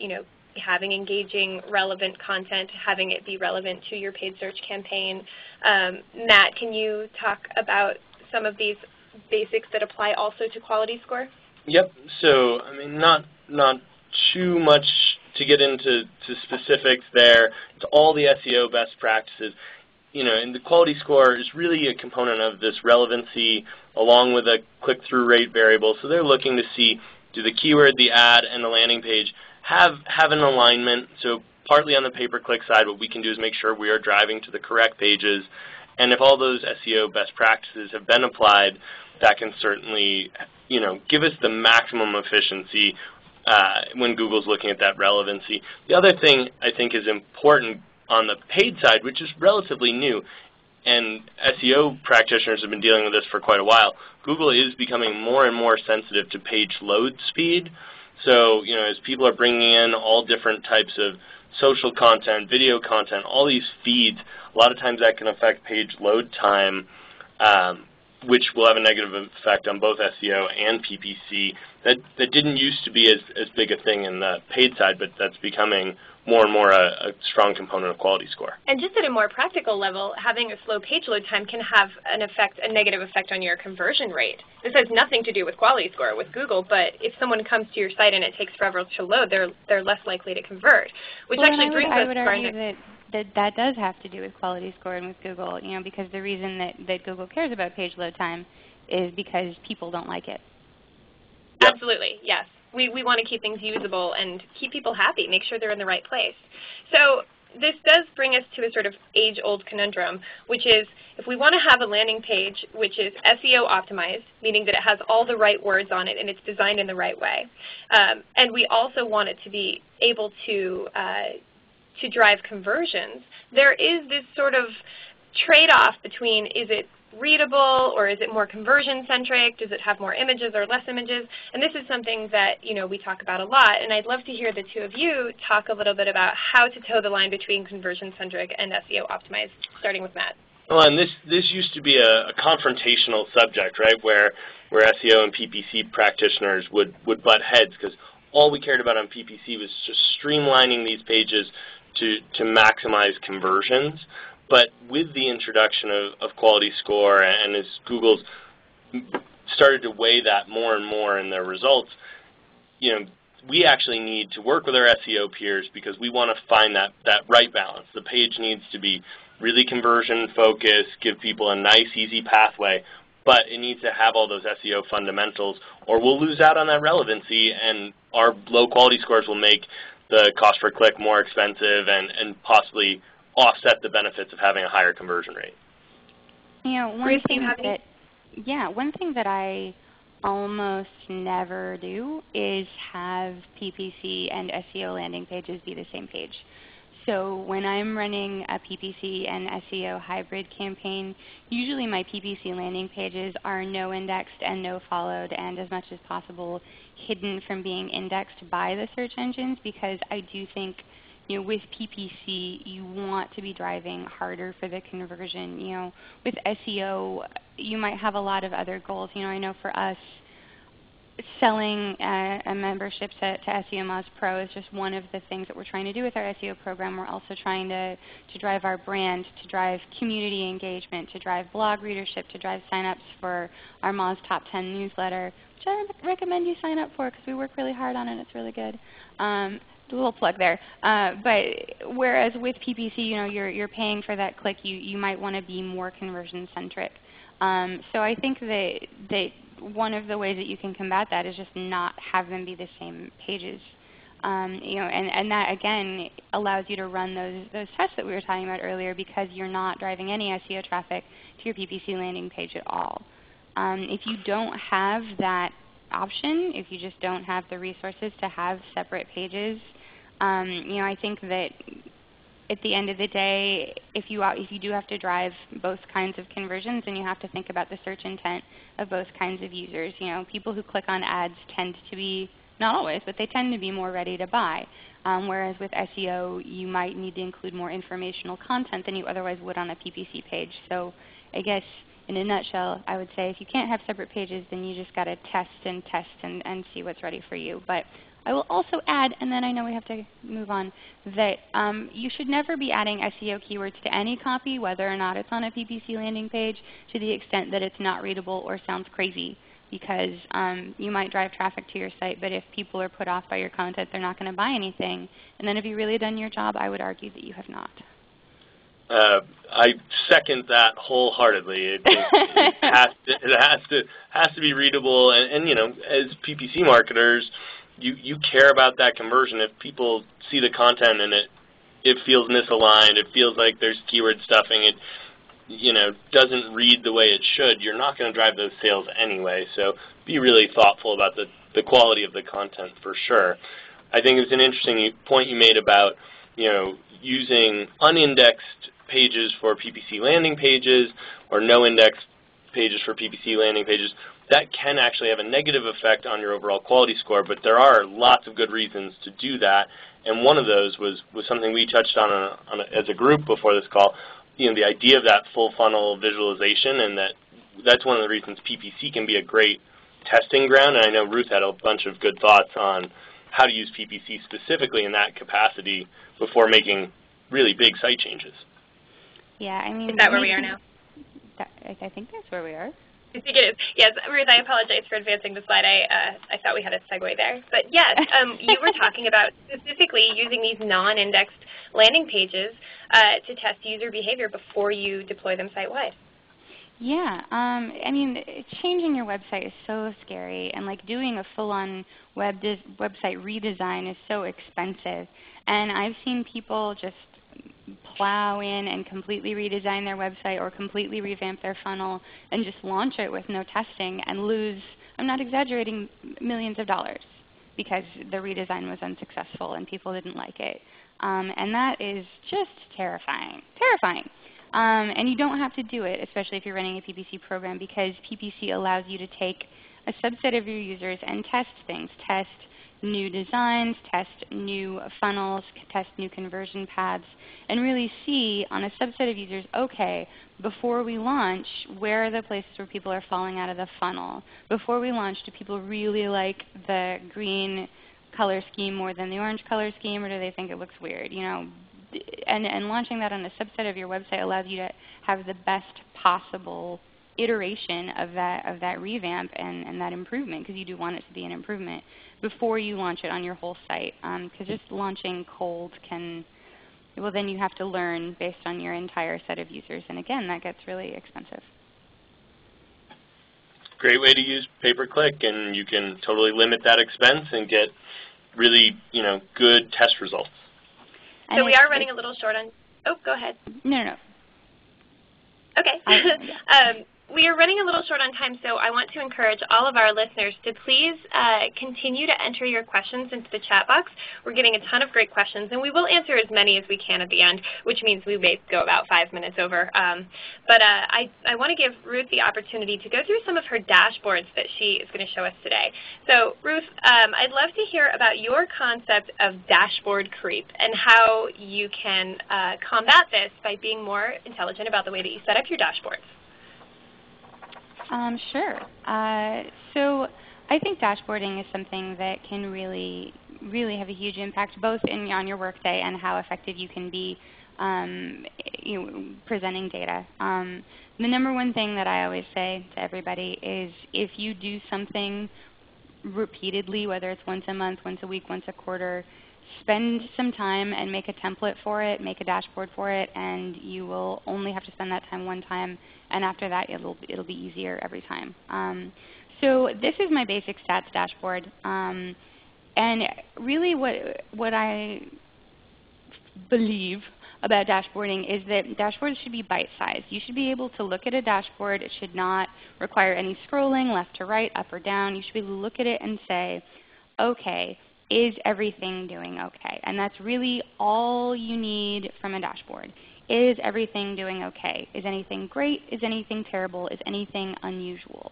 having engaging, relevant content, having it be relevant to your paid search campaign. Matt, can you talk about some of these basics that apply also to quality score? Yep. So, not too much to get into specifics there. It's all the SEO best practices. And the quality score is really a component of this relevancy along with a click-through rate variable. So they're looking to see, do the keyword, the ad, and the landing page have an alignment? So partly on the pay-per-click side, what we can do is make sure we are driving to the correct pages. And if all those SEO best practices have been applied, that can certainly give us the maximum efficiency when Google's looking at that relevancy. The other thing I think is important on the paid side, which is relatively new, and SEO practitioners have been dealing with this for quite a while, Google is becoming more and more sensitive to page load speed. So, as people are bringing in all different types of social content, video content, all these feeds, a lot of times that can affect page load time, which will have a negative effect on both SEO and PPC. That didn't used to be as big a thing in the paid side, but that's becoming more and more a strong component of quality score. And just at a more practical level, having a slow page load time can have a negative effect on your conversion rate. This has nothing to do with quality score with Google, but if someone comes to your site and it takes forever to load, they're less likely to convert. Which actually brings us to I would argue that does have to do with quality score and with Google, because the reason that Google cares about page load time is because people don't like it. Yep. Absolutely, yes. We want to keep things usable and keep people happy, make sure they're in the right place. So this does bring us to a sort of age-old conundrum, which is if we want to have a landing page which is SEO optimized, meaning that it has all the right words on it and it's designed in the right way, and we also want it to be able to drive conversions, there is this sort of trade-off between, is it readable or is it more conversion-centric? Does it have more images or less images? And this is something that we talk about a lot, and I'd love to hear the two of you talk a little bit about how to toe the line between conversion-centric and SEO optimized, starting with Matt. Well, and this used to be a confrontational subject, right, where SEO and PPC practitioners would butt heads because all we cared about on PPC was just streamlining these pages to maximize conversions. But with the introduction of quality score and as Google's started to weigh that more and more in their results, we actually need to work with our SEO peers because we want to find that right balance. The page needs to be really conversion focused, give people a nice, easy pathway, but it needs to have all those SEO fundamentals or we'll lose out on that relevancy and our low quality scores will make the cost per click more expensive and possibly offset the benefits of having a higher conversion rate. One thing that I almost never do is have PPC and SEO landing pages be the same page. So when I'm running a PPC and SEO hybrid campaign, usually my PPC landing pages are no indexed and no followed and as much as possible hidden from being indexed by the search engines because I do think with PPC, you want to be driving harder for the conversion. With SEO, you might have a lot of other goals. I know for us, selling a membership to SEOMoz Pro is just one of the things that we're trying to do with our SEO program. We're also trying to drive our brand, to drive community engagement, to drive blog readership, to drive sign-ups for our Moz Top 10 newsletter, which I recommend you sign up for because we work really hard on it. It's really good. A little plug there. But whereas with PPC, you're paying for that click, you might want to be more conversion-centric. So I think that one of the ways that you can combat that is just not have them be the same pages. And that, again, allows you to run those tests that we were talking about earlier because you're not driving any SEO traffic to your PPC landing page at all. If you don't have that option, if you just don't have the resources to have separate pages, I think that at the end of the day, if you do have to drive both kinds of conversions, then you have to think about the search intent of both kinds of users. You know, people who click on ads tend to be, not always, but they tend to be more ready to buy. Whereas with SEO, you might need to include more informational content than you otherwise would on a PPC page. So I guess in a nutshell, I would say if you can't have separate pages, then you just got to test and see what's ready for you. But I will also add, and then I know we have to move on, that you should never be adding SEO keywords to any copy, whether or not it's on a PPC landing page, to the extent that it's not readable or sounds crazy. Because you might drive traffic to your site, but if people are put off by your content, they're not going to buy anything. And then have you really done your job? I would argue that you have not. I second that wholeheartedly. It has to be readable, and you know, as PPC marketers, you care about that conversion. If people see the content and it feels misaligned, it feels like there's keyword stuffing, it doesn't read the way it should, you're not going to drive those sales anyway. So be really thoughtful about the quality of the content for sure. I think it's an interesting point you made about using unindexed pages for PPC landing pages or no indexed pages for PPC landing pages. That can actually have a negative effect on your overall quality score, but there are lots of good reasons to do that. And one of those was something we touched on as a group before this call. The idea of that full funnel visualization, and that's one of the reasons PPC can be a great testing ground. And I know Ruth had a bunch of good thoughts on how to use PPC specifically in that capacity before making really big site changes. Yeah, I mean, is that where we are now? I think that's where we are. I think it is. Yes, Ruth, I apologize for advancing the slide. I thought we had a segue there. But yes, you were talking about specifically using these non-indexed landing pages to test user behavior before you deploy them site-wide. Yeah, I mean, changing your website is so scary, and like doing a full-on website redesign is so expensive. And I've seen people just plow in and completely redesign their website or completely revamp their funnel and just launch it with no testing and lose, I'm not exaggerating, millions of dollars because the redesign was unsuccessful and people didn't like it. And that is just terrifying, terrifying. And you don't have to do it, especially if you're running a PPC program, because PPC allows you to take a subset of your users and test things, test new designs, test new funnels, test new conversion paths, and really see on a subset of users, okay, before we launch, where are the places where people are falling out of the funnel? Before we launch, do people really like the green color scheme more than the orange color scheme, or do they think it looks weird? And launching that on a subset of your website allows you to have the best possible iteration of that revamp and that improvement, because you do want it to be an improvement before you launch it on your whole site. Because just launching cold then you have to learn based on your entire set of users, and again, that gets really expensive. Great way to use pay-per-click, and you can totally limit that expense and get really good test results. So we are running a little short on. Oh, go ahead. No. Okay. We are running a little short on time, so I want to encourage all of our listeners to please continue to enter your questions into the chat box. We're getting a ton of great questions, and we will answer as many as we can at the end, which means we may go about 5 minutes over. But I want to give Ruth the opportunity to go through some of her dashboards that she is going to show us today. So Ruth, I'd love to hear about your concept of dashboard creep and how you can combat this by being more intelligent about the way that you set up your dashboards. Sure. So I think dashboarding is something that can really have a huge impact both on your workday and how effective you can be presenting data. The number one thing that I always say to everybody is if you do something repeatedly, whether it's once a month, once a week, once a quarter, spend some time and make a template for it, make a dashboard for it, and you will only have to spend that time one time, and after that it'll be easier every time. So this is my basic stats dashboard, and really what I believe about dashboarding is that dashboards should be bite-sized. You should be able to look at a dashboard. It should not require any scrolling left to right, up or down. You should be able to look at it and say, okay, is everything doing okay? And that's really all you need from a dashboard. Is everything doing okay? Is anything great? Is anything terrible? Is anything unusual?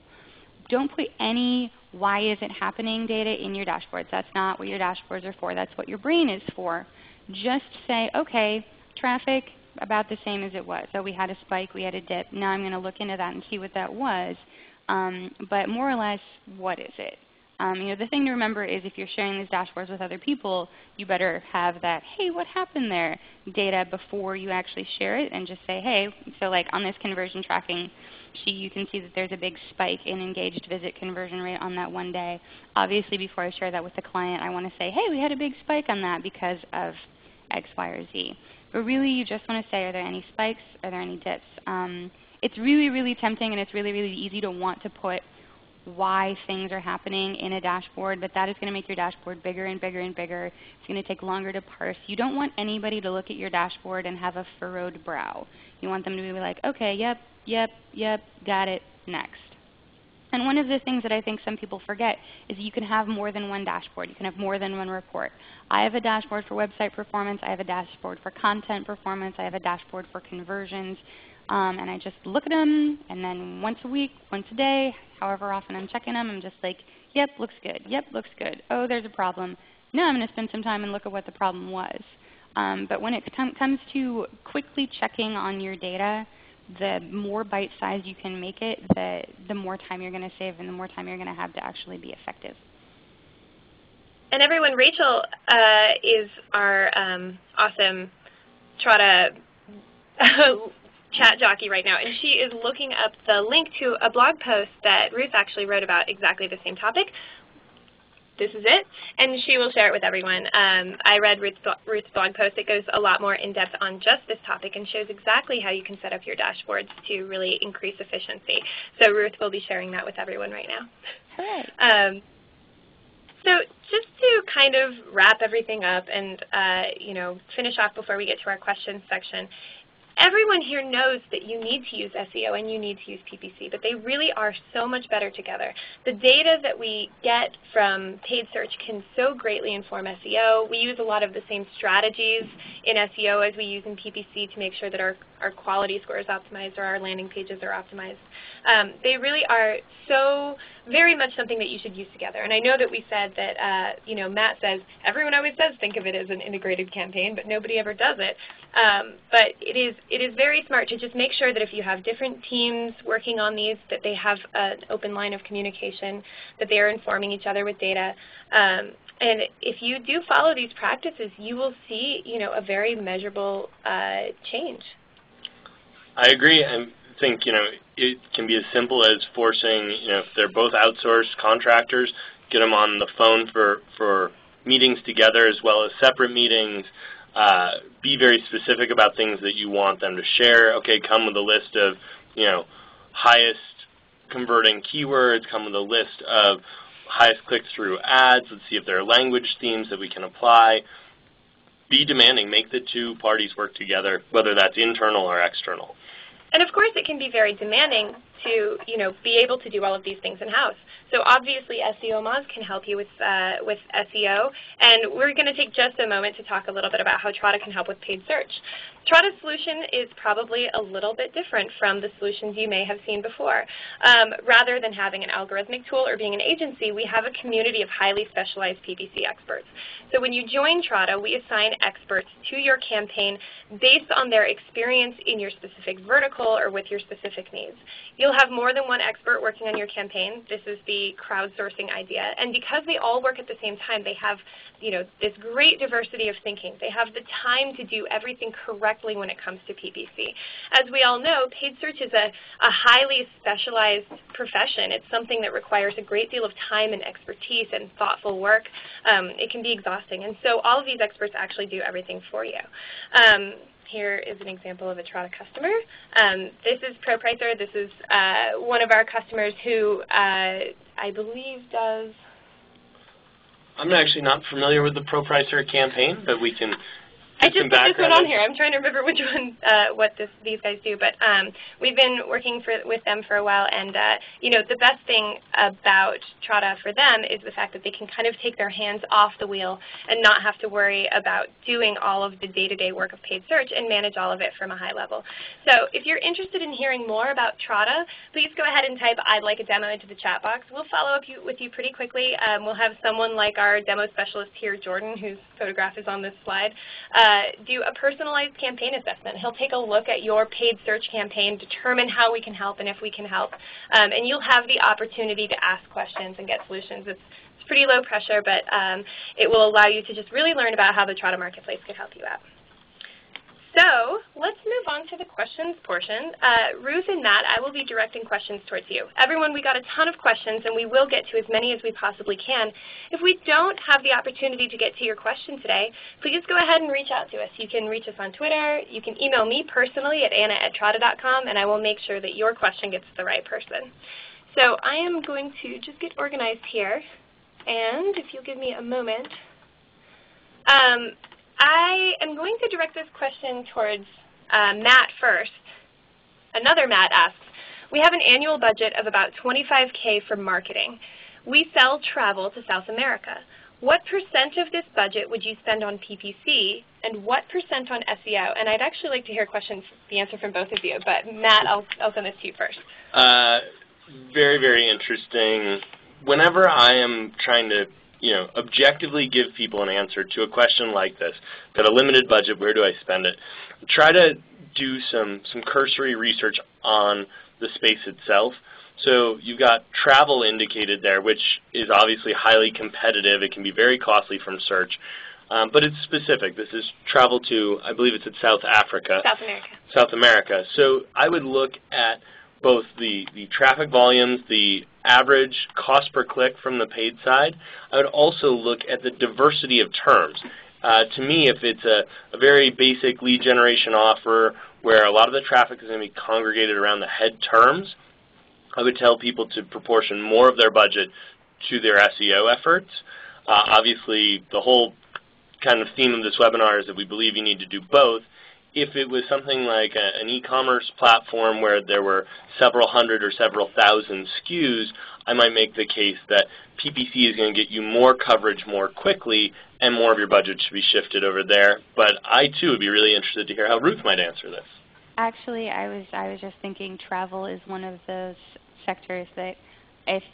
Don't put any why is it happening data in your dashboards. That's not what your dashboards are for. That's what your brain is for. Just say, okay, traffic about the same as it was. So we had a spike, we had a dip. Now I'm going to look into that and see what that was. But more or less, what is it? The thing to remember is if you're sharing these dashboards with other people, you better have that, hey, what happened there data before you actually share it, and just say, hey, so like on this conversion tracking sheet, you can see that there's a big spike in engaged visit conversion rate on that one day. Obviously, before I share that with the client, I want to say, hey, we had a big spike on that because of X, Y, or Z. But really, you just want to say, are there any spikes? Are there any dips? It's really, really tempting, and it's really, really easy to want to put why things are happening in a dashboard, but that is going to make your dashboard bigger and bigger and bigger. It's going to take longer to parse. You don't want anybody to look at your dashboard and have a furrowed brow. You want them to be like, okay, yep, yep, yep, got it, next. And one of the things that I think some people forget is you can have more than one dashboard. You can have more than one report. I have a dashboard for website performance. I have a dashboard for content performance. I have a dashboard for conversions. And I just look at them, and then once a week, once a day, however often I'm checking them, I'm just like, yep, looks good. Yep, looks good. Oh, there's a problem. Now I'm going to spend some time and look at what the problem was. But when it comes to quickly checking on your data, the more bite-sized you can make it, the more time you're going to save and the more time you're going to have to actually be effective. And everyone, Rachel is our awesome Trada chat jockey right now, and she is looking up the link to a blog post that Ruth actually wrote about exactly the same topic. This is it, and she will share it with everyone. I read Ruth's blog post. It goes a lot more in-depth on just this topic and shows exactly how you can set up your dashboards to really increase efficiency. So Ruth will be sharing that with everyone right now. Hooray. So just to kind of wrap everything up and finish off before we get to our questions section, everyone here knows that you need to use SEO and you need to use PPC, but they really are so much better together. The data that we get from paid search can so greatly inform SEO. We use a lot of the same strategies in SEO as we use in PPC to make sure that our quality score is optimized or our landing pages are optimized. They really are so very much something that you should use together. And I know that we said that, Matt says, everyone always says think of it as an integrated campaign, but nobody ever does it. But it is very smart to just make sure that if you have different teams working on these, that they have an open line of communication, that they are informing each other with data. And if you do follow these practices, you will see, a very measurable change. I agree. I think, it can be as simple as forcing, if they're both outsourced contractors, get them on the phone for meetings together as well as separate meetings. Be very specific about things that you want them to share. Okay, come with a list of, highest converting keywords, come with a list of highest click-through ads. Let's see if there are language themes that we can apply. Be demanding. Make the two parties work together, whether that's internal or external. And of course, it can be very demanding to, be able to do all of these things in-house. So obviously, SEOMoz can help you with SEO, and we're going to take just a moment to talk a little bit about how Trada can help with paid search. Trada's solution is probably a little bit different from the solutions you may have seen before. Rather than having an algorithmic tool or being an agency, we have a community of highly specialized PPC experts. So when you join Trada, we assign experts to your campaign based on their experience in your specific vertical or with your specific needs. You'll have more than one expert working on your campaign. This is the crowdsourcing idea. And because they all work at the same time, they have this great diversity of thinking. They have the time to do everything correctly when it comes to PPC. As we all know, paid search is a highly specialized profession. It's something that requires a great deal of time and expertise and thoughtful work. It can be exhausting. And so all of these experts actually do everything for you. Here is an example of a Trada customer. This is ProPricer. This is one of our customers who I believe does... I'm actually not familiar with the ProPricer campaign, but we can I just put this one on here. I'm trying to remember which one, these guys do, but we've been working with them for a while, and you know, the best thing about Trada for them is the fact that they can kind of take their hands off the wheel and not have to worry about doing all of the day-to-day work of paid search and manage all of it from a high level. So if you're interested in hearing more about Trada, please go ahead and type "I'd like a demo" into the chat box. We'll follow up with you pretty quickly. We'll have someone like our demo specialist here, Jordan, whose photograph is on this slide, do a personalized campaign assessment. He'll take a look at your paid search campaign, determine how we can help and if we can help, and you'll have the opportunity to ask questions and get solutions. It's pretty low pressure, but it will allow you to just really learn about how the Trada Marketplace could help you out. So let's move on to the questions portion. Ruth and Matt, I will be directing questions towards you. Everyone, we got a ton of questions, and we will get to as many as we possibly can. If we don't have the opportunity to get to your question today, please go ahead and reach out to us. You can reach us on Twitter. You can email me personally at anna@trada.com, and I will make sure that your question gets to the right person. So I am going to just get organized here, and if you'll give me a moment. I am going to direct this question towards Matt first. Another Matt asks, we have an annual budget of about $25K for marketing. We sell travel to South America. What % of this budget would you spend on PPC, and what % on SEO? And I'd actually like to hear the answer from both of you, but Matt, I'll send this to you first. Very, very interesting. Whenever I am trying to objectively give people an answer to a question like this, got a limited budget, where do I spend it? Try to do some cursory research on the space itself. So you've got travel indicated there, which is obviously highly competitive. It can be very costly from search, but it's specific. This is travel to, I believe it's at South Africa. South America. South America. So I would look at both the traffic volumes, the average cost per click from the paid side. I would also look at the diversity of terms. To me, if it's a very basic lead generation offer where a lot of the traffic is going to be congregated around the head terms, I would tell people to proportion more of their budget to their SEO efforts. Obviously, the whole kind of theme of this webinar is that we believe you need to do both. If it was something like an e-commerce platform where there were several hundred or several thousand SKUs, I might make the case that PPC is going to get you more coverage more quickly and more of your budget should be shifted over there. But I, too, would be really interested to hear how Ruth might answer this. Actually, I was just thinking travel is one of those sectors that if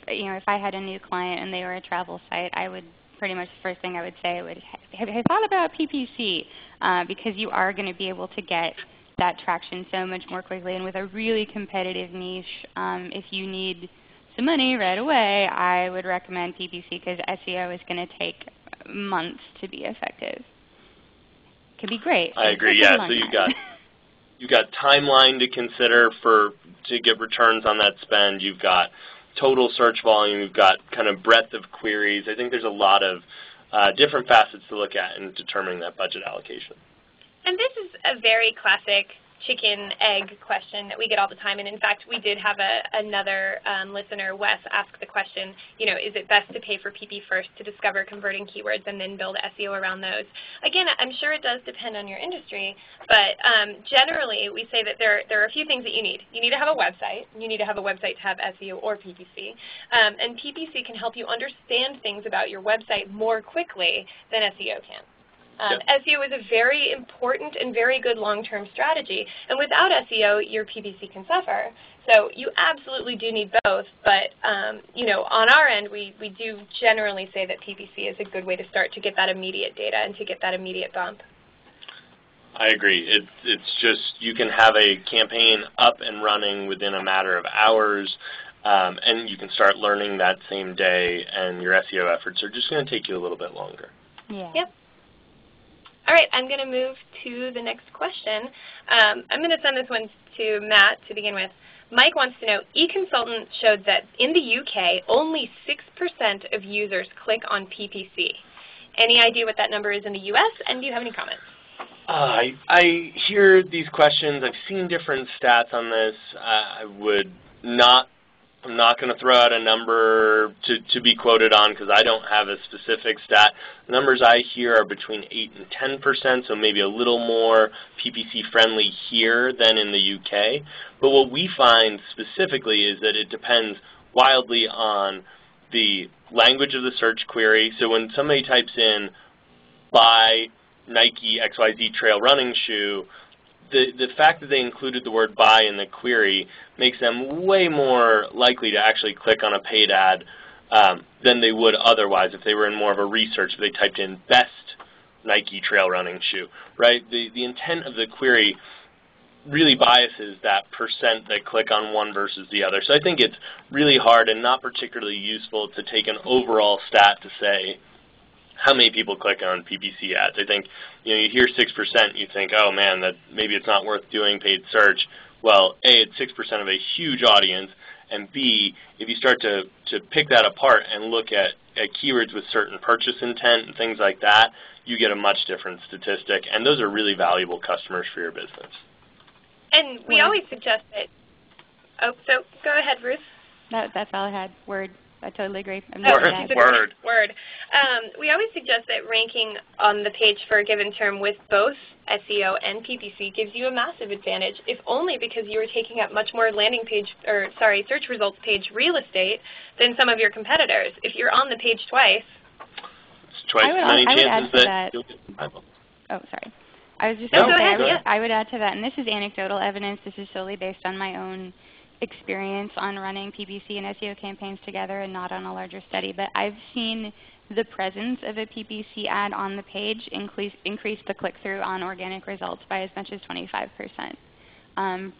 I had a new client and they were a travel site, I would pretty much the first thing I would say would, have you thought about PPC? Because you are going to be able to get that traction so much more quickly. And with a really competitive niche, if you need some money right away, I would recommend PPC because SEO is going to take months to be effective. It could be great. I agree, yeah. So you've got timeline to consider to get returns on that spend. You've got total search volume. You've got kind of breadth of queries. I think there's a lot of different facets to look at in determining that budget allocation. And this is a very classic chicken-egg question that we get all the time. And in fact, we did have another listener, Wes, ask the question, is it best to pay for PP first to discover converting keywords and then build SEO around those? Again, I'm sure it does depend on your industry, but generally we say that there are a few things that you need. You need to have a website. You need to have a website to have SEO or PPC. And PPC can help you understand things about your website more quickly than SEO can. SEO is a very important and very good long-term strategy, and without SEO, your PPC can suffer. So you absolutely do need both, but on our end, we do generally say that PPC is a good way to start to get that immediate data and to get that immediate bump. I agree. It's just you can have a campaign up and running within a matter of hours, and you can start learning that same day, and your SEO efforts are just going to take you a little bit longer. Yeah. Yep. All right, I'm going to move to the next question. I'm going to send this one to Matt to begin with. Mike wants to know, eConsultant showed that in the UK, only 6% of users click on PPC. Any idea what that number is in the US, and do you have any comments? I hear these questions. I've seen different stats on this. I would not I'm not going to throw out a number to be quoted on because I don't have a specific stat. The numbers I hear are between 8 and 10%, so maybe a little more PPC friendly here than in the UK. But what we find specifically is that it depends wildly on the language of the search query. So when somebody types in buy Nike XYZ trail running shoe, the fact that they included the word buy in the query makes them way more likely to actually click on a paid ad than they would otherwise if they were in more of a research, if they typed in best Nike trail running shoe, right? The intent of the query really biases that percent that click on one versus the other. So I think it's really hard and not particularly useful to take an overall stat to say how many people click on PPC ads. I think, you hear 6%, you think, oh man, that maybe it's not worth doing paid search. Well, A, it's 6% of a huge audience, and B, if you start to pick that apart and look at keywords with certain purchase intent and things like that, you get a much different statistic, and those are really valuable customers for your business. And we always suggest that, so go ahead, Ruth. That's all I had. Word. I totally agree. Word. We always suggest that ranking on the page for a given term with both SEO and PPC gives you a massive advantage, if only because you are taking up much more search results page real estate than some of your competitors. If you're on the page twice, it's twice as many chances that you'll get some eyeballs. Oh, sorry. I was just going to say, I would add to that, and this is anecdotal evidence. This is solely based on my own experience on running PPC and SEO campaigns together and not on a larger study, but I've seen the presence of a PPC ad on the page increase the click-through on organic results by as much as 25%.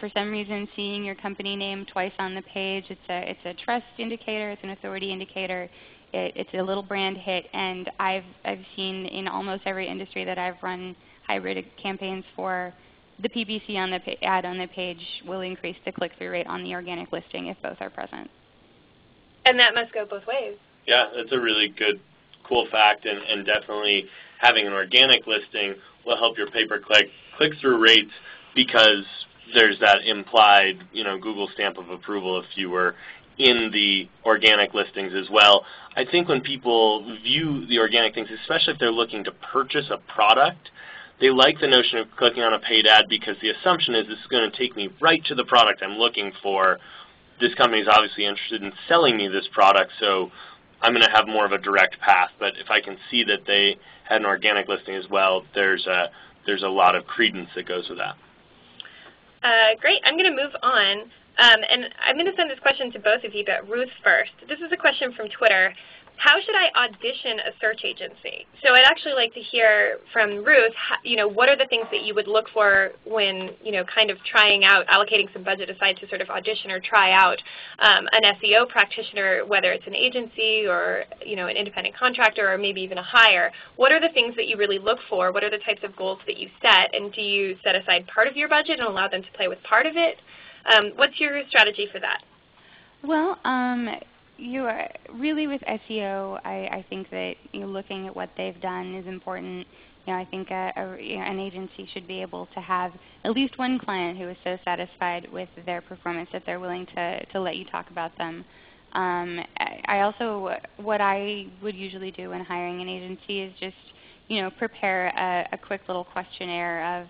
For some reason, seeing your company name twice on the page, it's a trust indicator, it's an authority indicator, it's a little brand hit, and I've seen in almost every industry that I've run hybrid campaigns for, the PPC on the ad on the page will increase the click-through rate on the organic listing if both are present. And that must go both ways. Yeah, that's a really good, cool fact, and definitely having an organic listing will help your pay-per-click click-through rates because there's that implied, Google stamp of approval if you were in the organic listings as well. I think when people view the organic things, especially if they're looking to purchase a product, they like the notion of clicking on a paid ad because the assumption is this is going to take me right to the product I'm looking for. This company is obviously interested in selling me this product, so I'm going to have more of a direct path. But if I can see that they had an organic listing as well, there's a lot of credence that goes with that. Great. I'm going to move on, and I'm going to send this question to both of you, but Ruth first. This is a question from Twitter. How should I audition a search agency? So I'd actually like to hear from Ruth, what are the things that you would look for when, kind of trying out, allocating some budget aside to sort of audition or try out an SEO practitioner, whether it's an agency or, an independent contractor or maybe even a hire. What are the things that you really look for? What are the types of goals that you set? And do you set aside part of your budget and allow them to play with part of it? What's your strategy for that? Well, you are really with SEO. I think that looking at what they've done is important. I think an agency should be able to have at least one client who is so satisfied with their performance that they're willing to let you talk about them. What I would usually do when hiring an agency is just prepare a quick little questionnaire of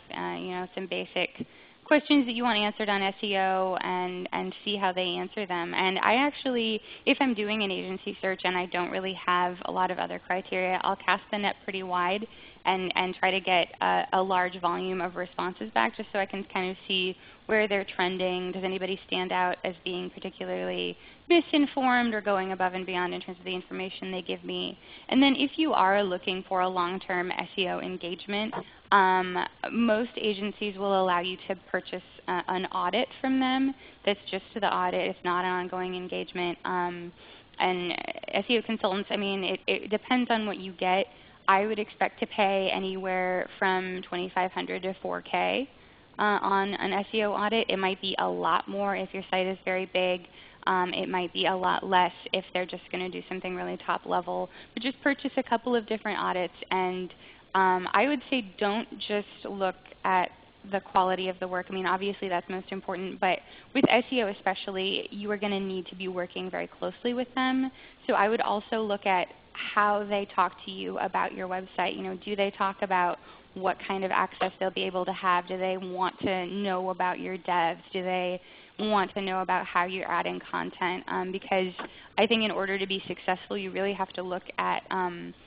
some basic questions that you want answered on SEO and see how they answer them. And I actually, if I'm doing an agency search and I don't really have a lot of other criteria, I'll cast the net pretty wide and try to get a large volume of responses back just so I can kind of see where they're trending. Does anybody stand out as being particularly misinformed or going above and beyond in terms of the information they give me? And then if you are looking for a long-term SEO engagement, most agencies will allow you to purchase an audit from them that's just to the audit. It's not an ongoing engagement. And SEO consultants, it depends on what you get. I would expect to pay anywhere from $2,500 to $4,000 on an SEO audit. It might be a lot more if your site is very big. It might be a lot less if they're just going to do something really top level. But just purchase a couple of different audits, and I would say don't just look at the quality of the work. I mean, obviously that's most important, but with SEO especially, you are going to need to be working very closely with them. So I would also look at how they talk to you about your website. You know, do they talk about what kind of access they'll be able to have? Do they want to know about your devs? Do they want to know about how you're adding content? Because I think in order to be successful, you really have to look at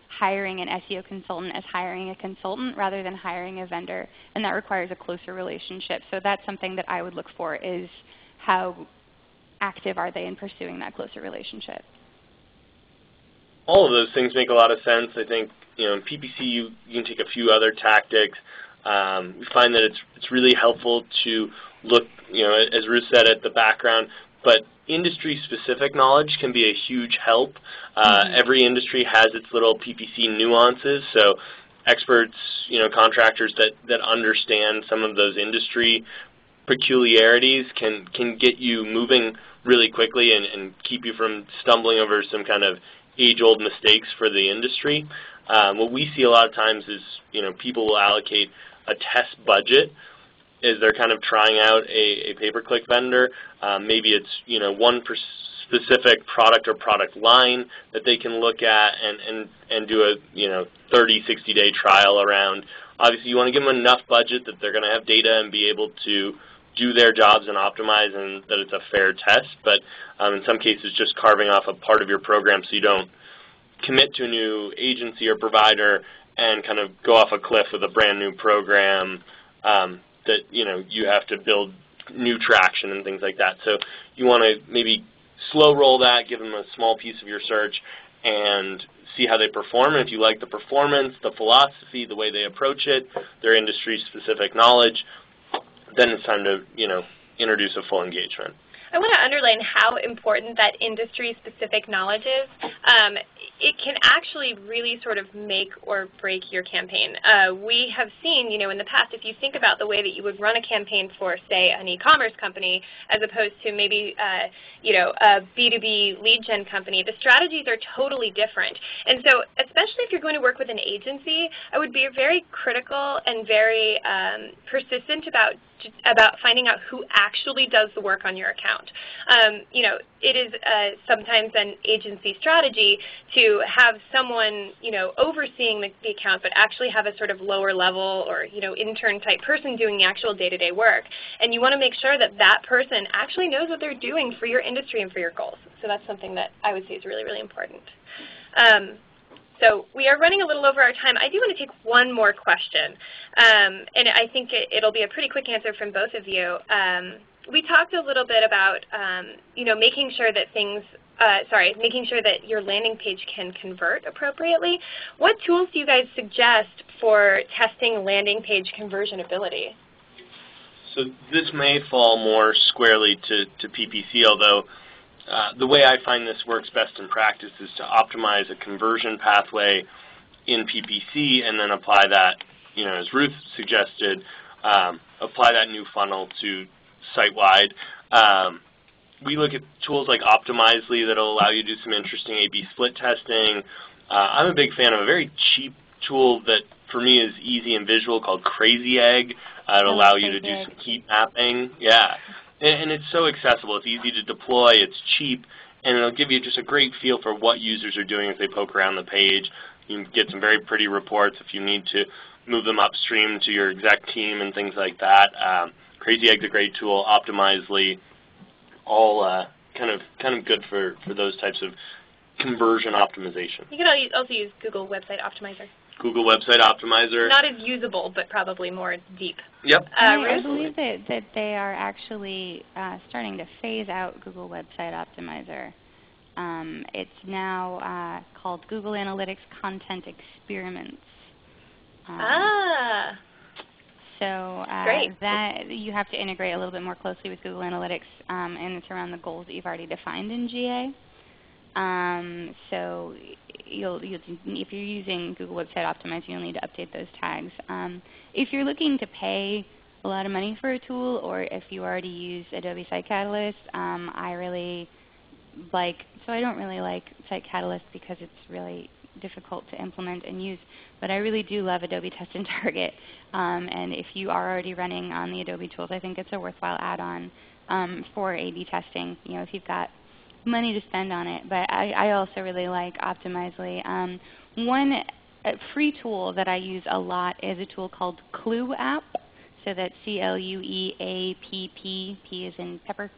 hiring an SEO consultant as hiring a consultant rather than hiring a vendor, and that requires a closer relationship. So that's something that I would look for, is how active are they in pursuing that closer relationship. All of those things make a lot of sense. I think, you know, in PPC you can take a few other tactics. We find that it's really helpful to look, you know, as Ruth said, at the background, but industry-specific knowledge can be a huge help. Every industry has its little PPC nuances, so experts, you know, contractors that understand some of those industry peculiarities can get you moving really quickly and keep you from stumbling over some kind of age-old mistakes for the industry. What we see a lot of times is, you know, people will allocate a test budget as they're kind of trying out a pay-per-click vendor. Maybe it's, you know, one specific product or product line that they can look at and do a, you know, 30, 60-day trial around. Obviously, you want to give them enough budget that they're going to have data and be able to do their jobs and optimize, and that it's a fair test. But in some cases, just carving off a part of your program so you don't commit to a new agency or provider and kind of go off a cliff with a brand new program that, you know, you have to build new traction and things like that. So you want to maybe slow roll that, give them a small piece of your search, and see how they perform. And if you like the performance, the philosophy, the way they approach it, their industry-specific knowledge, then it's time to, you know, introduce a full engagement. I want to underline how important that industry-specific knowledge is. It can actually really sort of make or break your campaign. We have seen, you know, in the past, if you think about the way that you would run a campaign for, say, an e-commerce company as opposed to maybe, you know, a B2B lead gen company, the strategies are totally different. And so, especially if you're going to work with an agency, I would be very critical and very persistent about finding out who actually does the work on your account. You know, it is sometimes an agency strategy to have someone, you know, overseeing the account, but actually have a sort of lower level or, you know, intern type person doing the actual day-to-day work. And you want to make sure that that person actually knows what they're doing for your industry and for your goals. So that's something that I would say is really, really important. So we are running a little over our time. I do want to take one more question, and I think it'll be a pretty quick answer from both of you. We talked a little bit about, you know, making sure that making sure that your landing page can convert appropriately. What tools do you guys suggest for testing landing page conversion ability? So this may fall more squarely to PPC, although the way I find this works best in practice is to optimize a conversion pathway in PPC and then apply that, you know, as Ruth suggested, apply that new funnel to site-wide. We look at tools like Optimizely that will allow you to do some interesting A/B split testing. I'm a big fan of a very cheap tool that for me is easy and visual called Crazy Egg. It'll allow you to do some heat mapping. Yeah. And it's so accessible. It's easy to deploy. It's cheap. And it'll give you just a great feel for what users are doing as they poke around the page. You can get some very pretty reports if you need to move them upstream to your exec team and things like that. Crazy Egg's a great tool. Optimizely, all kind of good for those types of conversion optimization. You can also use Google Website Optimizer. Google Website Optimizer. Not as usable, but probably more deep. Yep. I believe that they are actually starting to phase out Google Website Optimizer. It's now called Google Analytics Content Experiments. So that you have to integrate a little bit more closely with Google Analytics, and it's around the goals that you've already defined in GA. So if you're using Google Website Optimizer, you'll need to update those tags. If you're looking to pay a lot of money for a tool, or if you already use Adobe Site Catalyst, I don't really like Site Catalyst because it's really difficult to implement and use. But I really do love Adobe Test and Target. And if you are already running on the Adobe tools, I think it's a worthwhile add-on for A/B testing, if you've got money to spend on it. But I also really like Optimizely. One free tool that I use a lot is a tool called Clue App. So that's CLUEAPP, P as in pepper.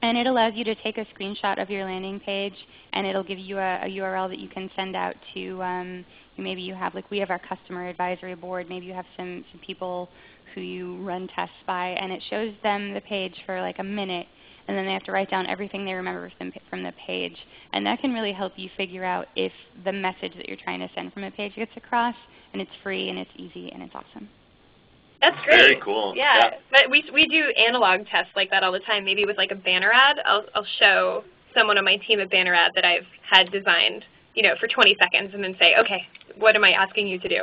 And it allows you to take a screenshot of your landing page, and it'll give you a URL that you can send out to, maybe you have, like we have our customer advisory board, maybe you have some people who you run tests by, and it shows them the page for like a minute, and then they have to write down everything they remember from the page. And that can really help you figure out if the message that you're trying to send from a page gets across, and it's free, and it's easy, and it's awesome. That's great. Very cool. Yeah. But we do analog tests like that all the time. Maybe with like a banner ad, I'll show someone on my team a banner ad that I've had designed, for 20 seconds, and then say, okay, what am I asking you to do?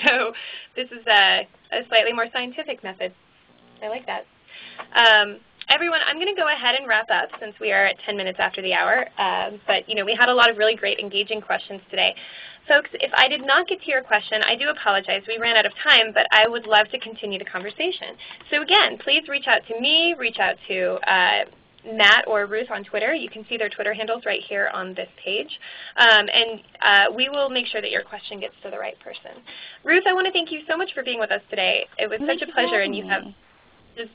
So this is a slightly more scientific method. I like that. Everyone, I'm going to go ahead and wrap up since we are at 10 minutes after the hour. But we had a lot of really great engaging questions today. Folks, if I did not get to your question, I do apologize. We ran out of time, but I would love to continue the conversation. So again, please reach out to me, reach out to Matt or Ruth on Twitter. You can see their Twitter handles right here on this page. And we will make sure that your question gets to the right person. Ruth, I want to thank you so much for being with us today. It was such a pleasure, and you have just,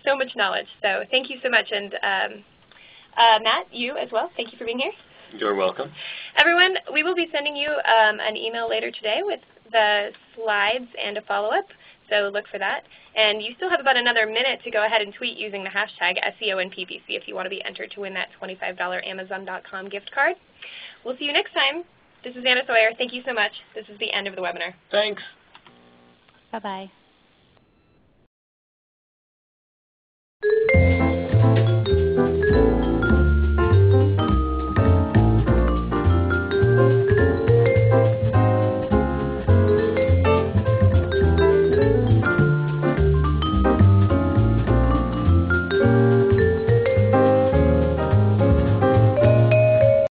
so much knowledge. So thank you so much. And Matt, you as well. Thank you for being here. You're welcome. Everyone, we will be sending you an email later today with the slides and a follow-up, so look for that. And you still have about another minute to go ahead and tweet using the hashtag SEO and PPC if you want to be entered to win that $25 Amazon.com gift card. We'll see you next time. This is Anna Sawyer. Thank you so much. This is the end of the webinar. Thanks. Bye-bye.